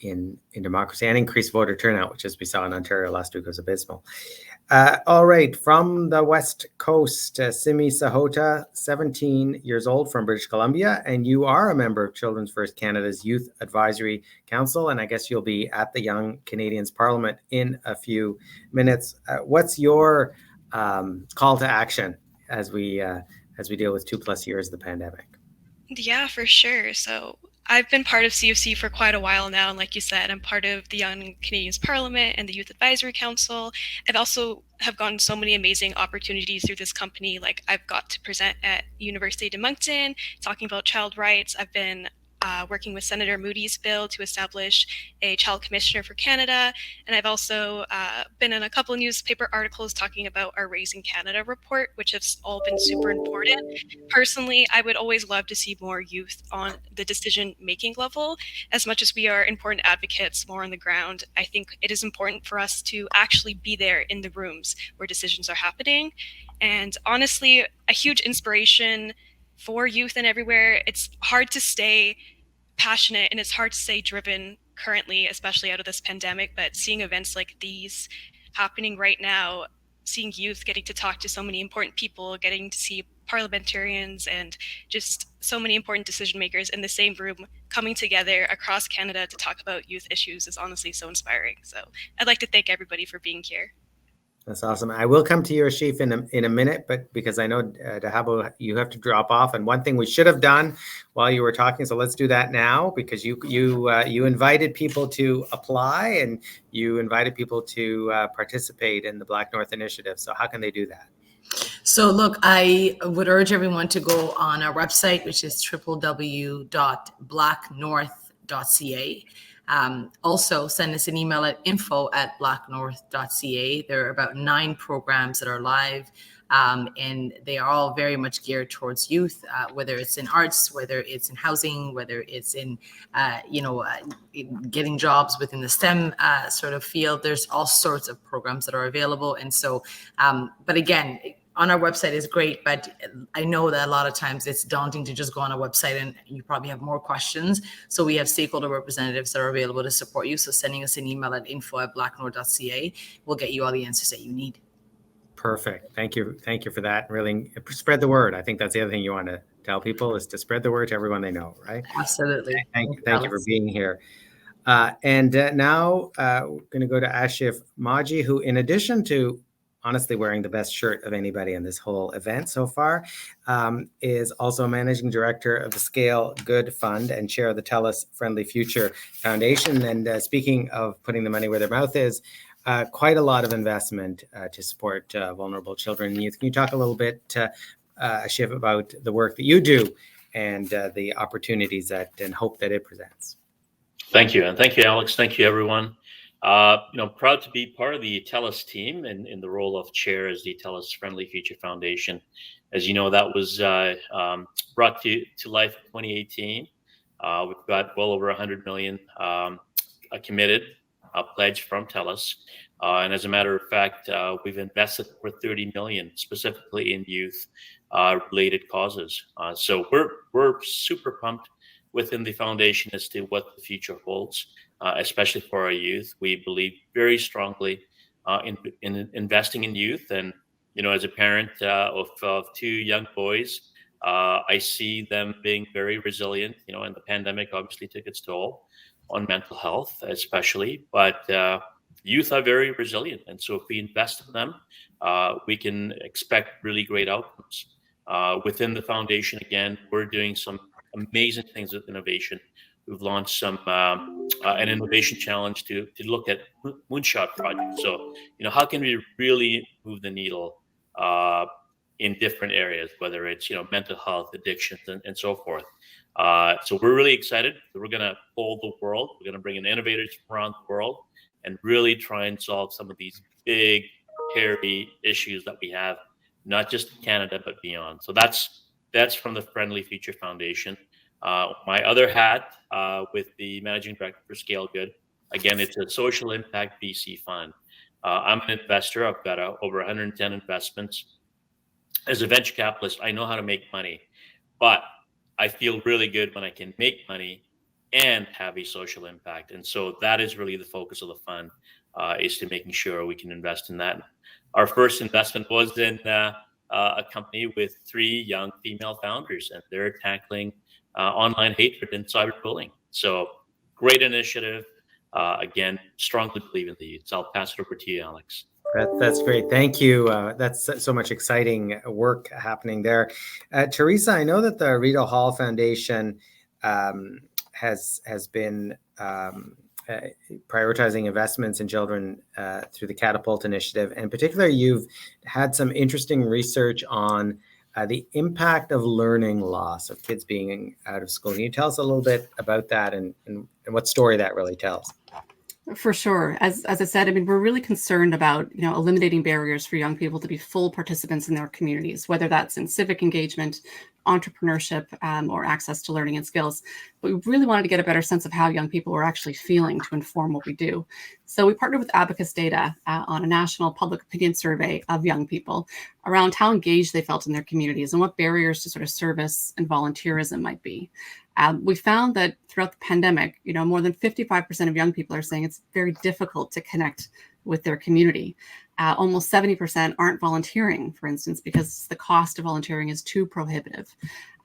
in democracy and increase voter turnout, which, as we saw in Ontario last week, was abysmal. All right, from the West Coast, Simi Sahota, 17 years old from British Columbia, and you are a member of Children's First Canada's Youth Advisory Council, and I guess you'll be at the Young Canadians Parliament in a few minutes. What's your call to action as we deal with 2+ years of the pandemic? Yeah, for sure. So I've been part of CFC for quite a while now, and like you said, I'm part of the Young Canadians Parliament and the Youth Advisory Council. I've also have gotten so many amazing opportunities through this company. Like I've got to present at University de Moncton, talking about child rights. I've been working with Senator Moody's bill to establish a child commissioner for Canada. And I've also been in a couple of newspaper articles talking about our Raising Canada report, which has all been super important. Personally, I would always love to see more youth on the decision-making level. As much as we are important advocates more on the ground, I think it is important for us to actually be there in the rooms where decisions are happening. And honestly, a huge inspiration for youth and everywhere. It's hard to stay passionate and it's hard to stay driven currently, especially out of this pandemic, but seeing events like these happening right now, seeing youth getting to talk to so many important people, getting to see parliamentarians and just so many important decision makers in the same room coming together across Canada to talk about youth issues is honestly so inspiring. So I'd like to thank everybody for being here. That's awesome. I will come to you, Ashif, in a minute, but because I know, Dahabo, you have to drop off. And one thing we should have done while you were talking, so let's do that now, because you invited people to apply and you invited people to participate in the Black North Initiative. So how can they do that? So look, I would urge everyone to go on our website, which is www.blacknorth.ca. Also send us an email at info@blacknorth.ca. There are about 9 programs that are live, and they are all very much geared towards youth, whether it's in arts, whether it's in housing, whether it's in, getting jobs within the STEM sort of field. There's all sorts of programs that are available. And so, but again, on our website is great, but I know that a lot of times it's daunting to just go on a website and you probably have more questions. So we have stakeholder representatives that are available to support you. So sending us an email at info@blacknorth.ca will get you all the answers that you need. Perfect. Thank you. Thank you for that. Really spread the word. I think that's the other thing you want to tell people is to spread the word to everyone they know, right? Absolutely. Thank you for being here. And now we're going to go to Ashif Maji, who, in addition to honestly wearing the best shirt of anybody in this whole event so far, is also managing director of the Scale Good Fund and chair of the TELUS Friendly Future Foundation. And speaking of putting the money where their mouth is, quite a lot of investment to support vulnerable children and youth. Can you talk a little bit, Ashif, about the work that you do and the opportunities that and hope that it presents? Thank you. And thank you, Alex. Thank you, everyone. Proud to be part of the TELUS team in the role of chair as the TELUS Friendly Future Foundation. As you know, that was brought to life in 2018. We've got well over 100 million committed, pledge from TELUS. And as a matter of fact, we've invested over 30 million specifically in youth related causes. So we're super pumped within the foundation as to what the future holds, especially for our youth. We believe very strongly in investing in youth. And, as a parent of 2 young boys, I see them being very resilient, and the pandemic obviously took its toll on mental health, especially, but youth are very resilient. And so if we invest in them, we can expect really great outcomes. Within the foundation, again, we're doing some amazing things with innovation. We've launched an innovation challenge to look at moonshot projects. So, how can we really move the needle in different areas, whether it's, mental health, addictions, and so forth. So we're really excited. We're going to poll the world. We're going to bring in innovators from around the world and really try and solve some of these big, hairy issues that we have, not just in Canada, but beyond. So that's from the Friendly Future Foundation. My other hat with the Managing Director for Scale Good Again, it's a social impact VC fund. I'm an investor. I've got over 110 investments. As a venture capitalist, I know how to make money, but I feel really good when I can make money and have a social impact. And so that is really the focus of the fund, is to making sure we can invest in that. Our first investment was in a company with 3 young female founders, and they're tackling online hatred and cyberbullying. So great initiative. Again, strongly believe in the youth. So I'll pass it over to you, Alex. That's great. Thank you. That's so much exciting work happening there. Teresa, I know that the Rideau Hall Foundation has been prioritizing investments in children through the Catapult initiative. And in particular, you've had some interesting research on the impact of learning loss, of kids being out of school. Can you tell us a little bit about that and what story that really tells? For sure. As I said, I mean, we're really concerned about, eliminating barriers for young people to be full participants in their communities, whether that's in civic engagement, entrepreneurship, or access to learning and skills. But we really wanted to get a better sense of how young people were actually feeling to inform what we do. So we partnered with Abacus Data on a national public opinion survey of young people around how engaged they felt in their communities and what barriers to sort of service and volunteerism might be. We found that throughout the pandemic, more than 55% of young people are saying it's very difficult to connect with their community. Almost 70% aren't volunteering, for instance, because the cost of volunteering is too prohibitive.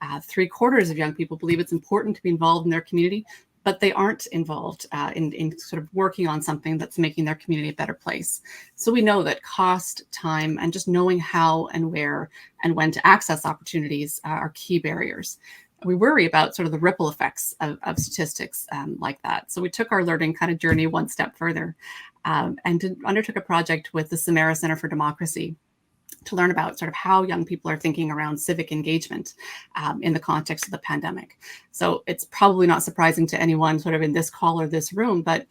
3/4 of young people believe it's important to be involved in their community, but they aren't involved in sort of working on something that's making their community a better place. So we know that cost, time, and just knowing how and where and when to access opportunities are key barriers. We worry about sort of the ripple effects of statistics like that. So we took our learning kind of journey one step further and undertook a project with the Samara Center for Democracy to learn about sort of how young people are thinking around civic engagement in the context of the pandemic. So it's probably not surprising to anyone sort of in this call or this room, but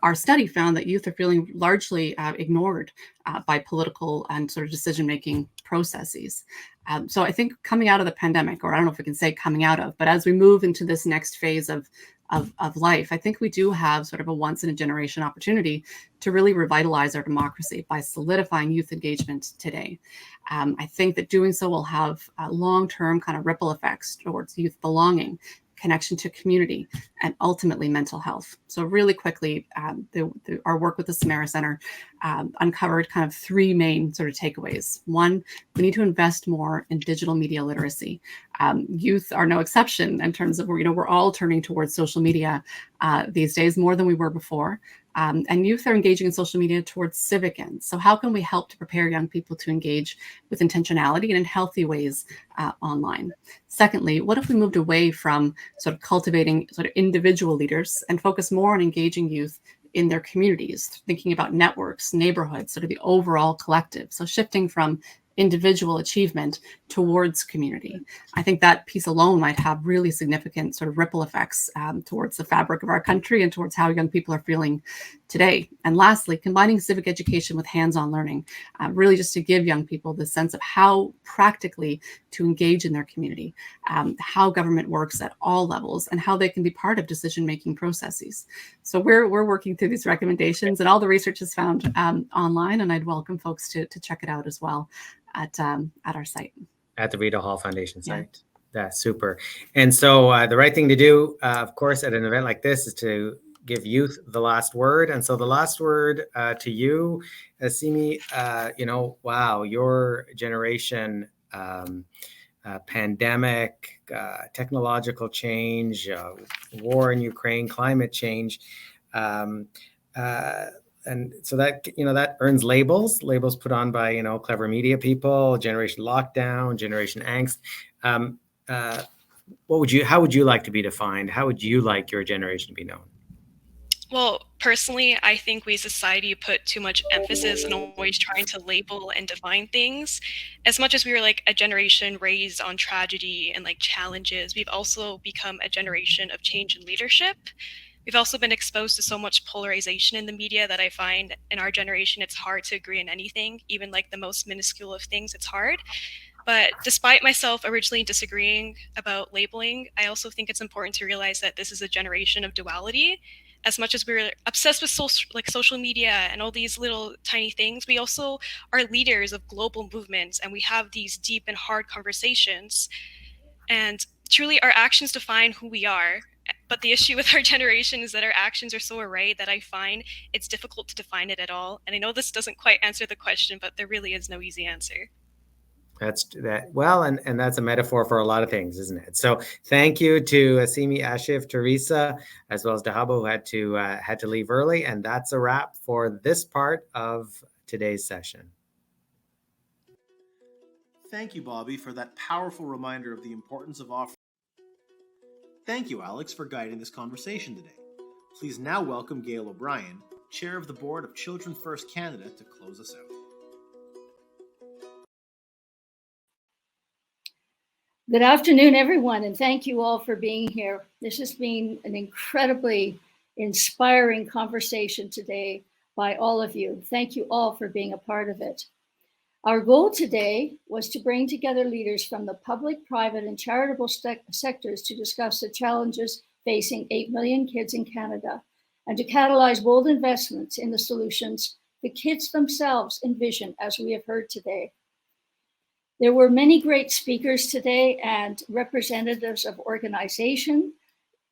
our study found that youth are feeling largely ignored by political and sort of decision-making processes. So I think coming out of the pandemic, or I don't know if we can say coming out of, but as we move into this next phase of life, I think we do have sort of a once in a generation opportunity to really revitalize our democracy by solidifying youth engagement today. I think that doing so will have long-term kind of ripple effects towards youth belonging, connection to community, and ultimately mental health. So really quickly, our work with the Samara Center uncovered kind of 3 main sort of takeaways. 1, we need to invest more in digital media literacy. Youth are no exception in terms of, we're all turning towards social media these days more than we were before. And youth are engaging in social media towards civic ends. So how can we help to prepare young people to engage with intentionality and in healthy ways online? Secondly, what if we moved away from sort of cultivating sort of individual leaders and focus more on engaging youth in their communities, thinking about networks, neighborhoods, sort of the overall collective. So shifting from individual achievement towards community. I think that piece alone might have really significant sort of ripple effects towards the fabric of our country and towards how young people are feeling today. And lastly, combining civic education with hands-on learning, really just to give young people the sense of how practically to engage in their community, how government works at all levels, and how they can be part of decision-making processes. So we're working through these recommendations, and all the research is found online, and I'd welcome folks to check it out as well at our site. At the Rideau Hall Foundation site. Yeah. That's super. And so the right thing to do, of course, at an event like this is to give youth the last word. And so the last word to you, Simi, wow, your generation, pandemic, technological change, war in Ukraine, climate change, and so that, that earns labels put on by, clever media people, generation lockdown, generation angst. How would you like to be defined? How would you like your generation to be known? Well, personally, I think we as a society put too much emphasis on always trying to label and define things. As much as we were like a generation raised on tragedy and like challenges, we've also become a generation of change and leadership. We've also been exposed to so much polarization in the media that I find in our generation, it's hard to agree on anything, even like the most minuscule of things, it's hard. But despite myself originally disagreeing about labeling, I also think it's important to realize that this is a generation of duality. as much as we're obsessed with social media and all these little tiny things, we also are leaders of global movements, and we have these deep and hard conversations. And truly, our actions define who we are. But the issue with our generation is that our actions are so array that I find it's difficult to define it at all. And I know this doesn't quite answer the question, but there really is no easy answer. That's that. Well, and that's a metaphor for a lot of things, isn't it? So thank you to Asimi, Ashif, Teresa, as well as Dahabo, who had to leave early. And that's a wrap for this part of today's session. Thank you, Bobby, for that powerful reminder of the importance of offering. Thank you, Alex, for guiding this conversation today. Please now welcome Gail O'Brien, Chair of the Board of Children First Canada, to close us out. Good afternoon, everyone, and thank you all for being here. This has been an incredibly inspiring conversation today by all of you. Thank you all for being a part of it. Our goal today was to bring together leaders from the public, private, and charitable sectors to discuss the challenges facing 8 million kids in Canada and to catalyze bold investments in the solutions the kids themselves envision, as we have heard today. There were many great speakers today and representatives of organizations,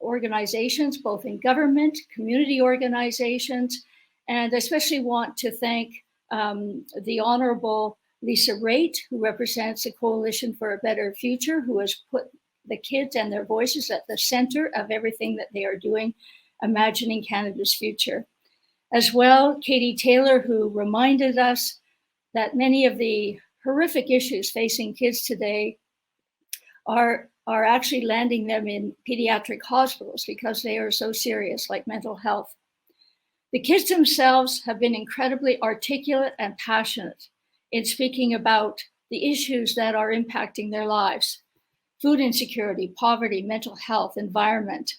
both in government, community organizations, and I especially want to thank the Honorable Lisa Raitt, who represents the Coalition for a Better Future, who has put the kids and their voices at the center of everything that they are doing, imagining Canada's future. As well, Katie Taylor, who reminded us that many of the horrific issues facing kids today are actually landing them in pediatric hospitals because they are so serious, like mental health. The kids themselves have been incredibly articulate and passionate in speaking about the issues that are impacting their lives: food insecurity, poverty, mental health, environment.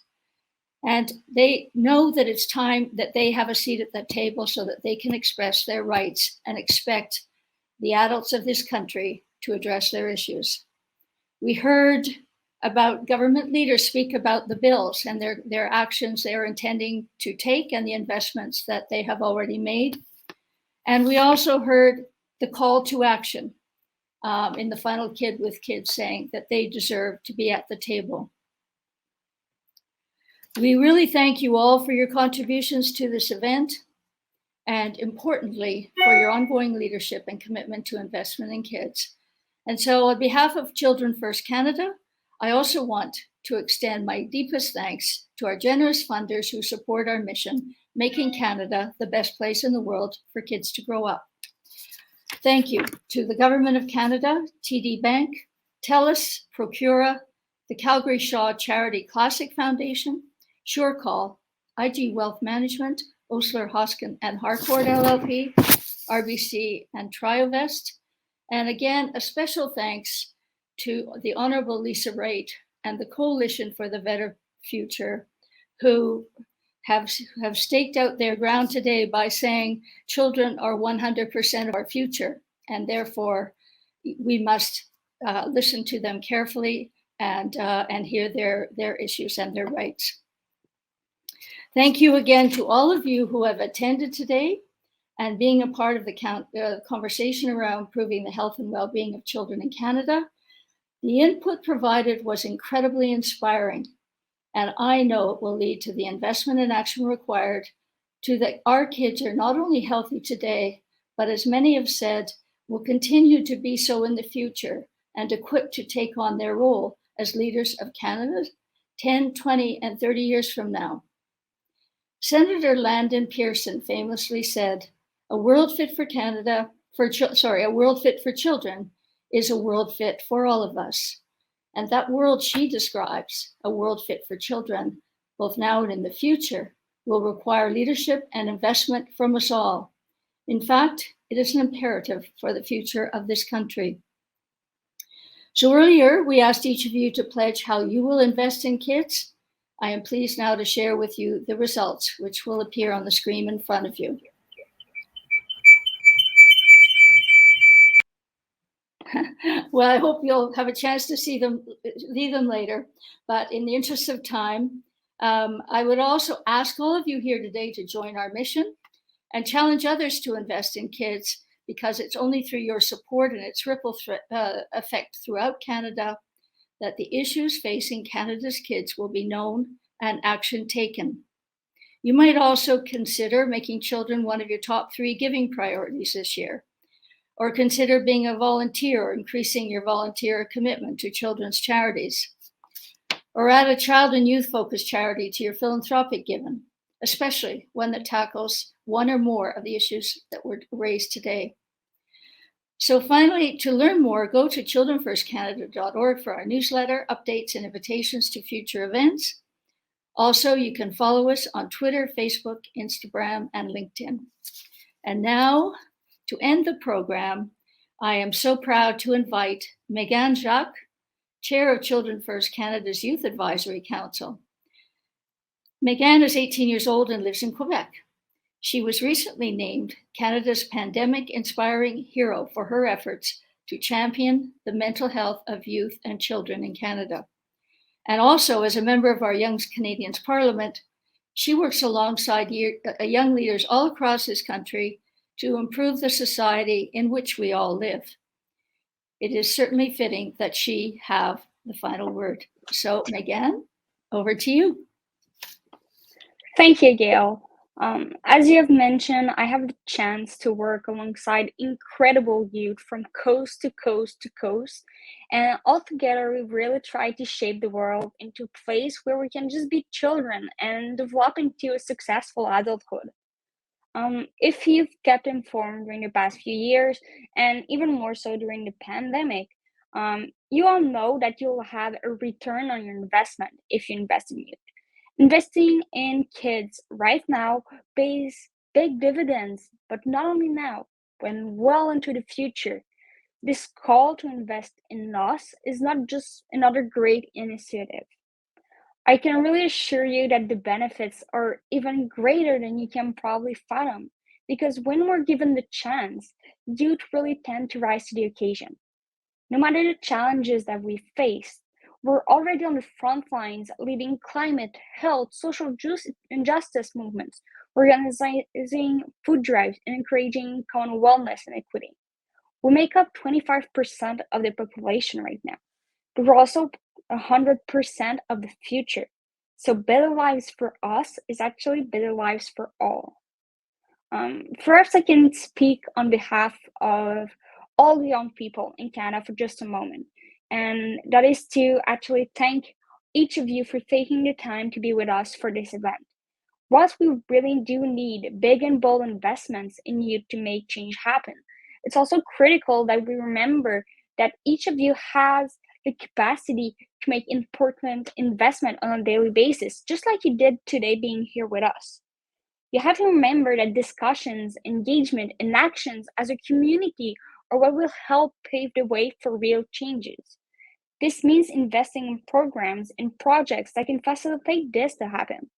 And they know that it's time that they have a seat at the table so that they can express their rights and expect the adults of this country to address their issues. We heard about government leaders speak about the bills and their actions they are intending to take and the investments that they have already made. And we also heard the call to action in the final Kid with Kids saying that they deserve to be at the table. We really thank you all for your contributions to this event, and importantly, for your ongoing leadership and commitment to investment in kids. And so on behalf of Children First Canada, I also want to extend my deepest thanks to our generous funders who support our mission, making Canada the best place in the world for kids to grow up. Thank you to the Government of Canada, TD Bank, TELUS, Procura, the Calgary Shaw Charity Classic Foundation, SureCall, IG Wealth Management, Osler, Hoskin and Harcourt LLP, RBC and Triovest. And again, a special thanks to the Honorable Lisa Raitt and the Coalition for the Better Future, who have staked out their ground today by saying children are 100% of our future, and therefore we must listen to them carefully and hear their issues and their rights. Thank you again to all of you who have attended today and being a part of the conversation around improving the health and well-being of children in Canada. The input provided was incredibly inspiring, and I know it will lead to the investment and action required to that our kids are not only healthy today, but as many have said, will continue to be so in the future and equipped to take on their role as leaders of Canada 10, 20, and 30 years from now. Senator Landon Pearson famously said, a world fit for children is a world fit for all of us. And that world she describes, a world fit for children, both now and in the future, will require leadership and investment from us all. In fact, it is an imperative for the future of this country. So earlier, we asked each of you to pledge how you will invest in kids. I am pleased now to share with you the results, which will appear on the screen in front of you. Well, I hope you'll have a chance to see them later, but in the interest of time, I would also ask all of you here today to join our mission and challenge others to invest in kids, because it's only through your support and its ripple effect throughout Canada that the issues facing Canada's kids will be known and action taken. You might also consider making children one of your top 3 giving priorities this year, or consider being a volunteer or increasing your volunteer commitment to children's charities, or add a child and youth focused charity to your philanthropic giving, especially one that tackles one or more of the issues that were raised today. So finally, to learn more, go to childrenfirstcanada.org for our newsletter, updates, and invitations to future events. Also, you can follow us on Twitter, Facebook, Instagram, and LinkedIn. And now, to end the program, I am so proud to invite Megan Jacques, Chair of Children First Canada's Youth Advisory Council. Megan is 18 years old and lives in Quebec. She was recently named Canada's Pandemic Inspiring Hero for her efforts to champion the mental health of youth and children in Canada. And also, as a member of our Young Canadians Parliament, she works alongside young leaders all across this country to improve the society in which we all live. It is certainly fitting that she have the final word. So, Megan, over to you. Thank you, Gail. As you have mentioned, I have the chance to work alongside incredible youth from coast to coast to coast, and altogether we really try to shape the world into a place where we can just be children and develop into a successful adulthood. If you've kept informed during the past few years, and even more so during the pandemic, you all know that you'll have a return on your investment if you invest in youth. Investing in kids right now pays big dividends, but not only now, but well into the future. This call to invest in us is not just another great initiative. I can really assure you that the benefits are even greater than you can probably fathom, because when we're given the chance, youth really tend to rise to the occasion. No matter the challenges that we face, we're already on the front lines leading climate, health, social injustice movements, organizing food drives, and encouraging common wellness and equity. We make up 25% of the population right now, but we're also 100% of the future. So better lives for us is actually better lives for all. Perhaps I can speak on behalf of all the young people in Canada for just a moment. And that is to actually thank each of you for taking the time to be with us for this event. Whilst we really do need big and bold investments in youth to make change happen, it's also critical that we remember that each of you has the capacity to make important investment on a daily basis, just like you did today being here with us. You have to remember that discussions, engagement, and actions as a community are what will help pave the way for real changes. This means investing in programs and projects that can facilitate this to happen.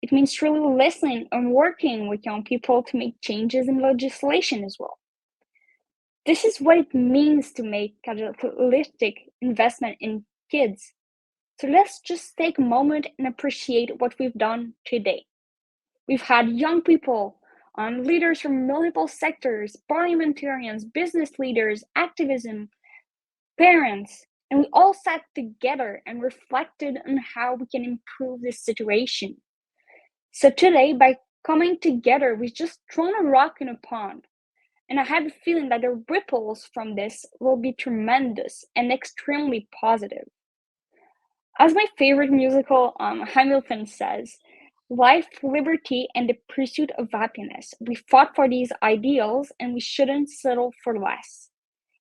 It means truly listening and working with young people to make changes in legislation as well. This is what it means to make catalytic investment in kids. So let's just take a moment and appreciate what we've done today. We've had young people, leaders from multiple sectors, parliamentarians, business leaders, activism, parents, and we all sat together and reflected on how we can improve this situation. So today, by coming together, we've just thrown a rock in a pond. And I have a feeling that the ripples from this will be tremendous and extremely positive. As my favorite musical, Hamilton says, life, liberty, and the pursuit of happiness. We fought for these ideals and we shouldn't settle for less.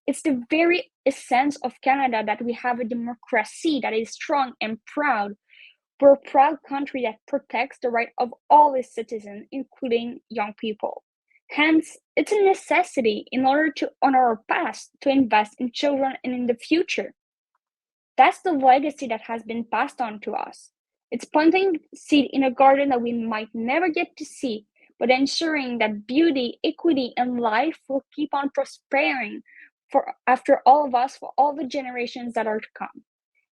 It's the very essence of Canada that we have a democracy that is strong and proud. We're a proud country that protects the right of all its citizens, including young people. Hence, it's a necessity in order to honor our past, to invest in children and in the future. That's the legacy that has been passed on to us. It's planting seed in a garden that we might never get to see, but ensuring that beauty, equity, and life will keep on prospering after all of us, for all the generations that are to come.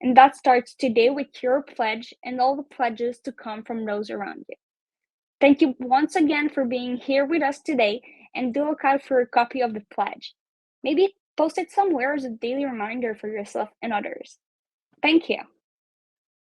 And that starts today with your pledge and all the pledges to come from those around you. Thank you once again for being here with us today, and do look out for a copy of the pledge. Maybe post it somewhere as a daily reminder for yourself and others. Thank you.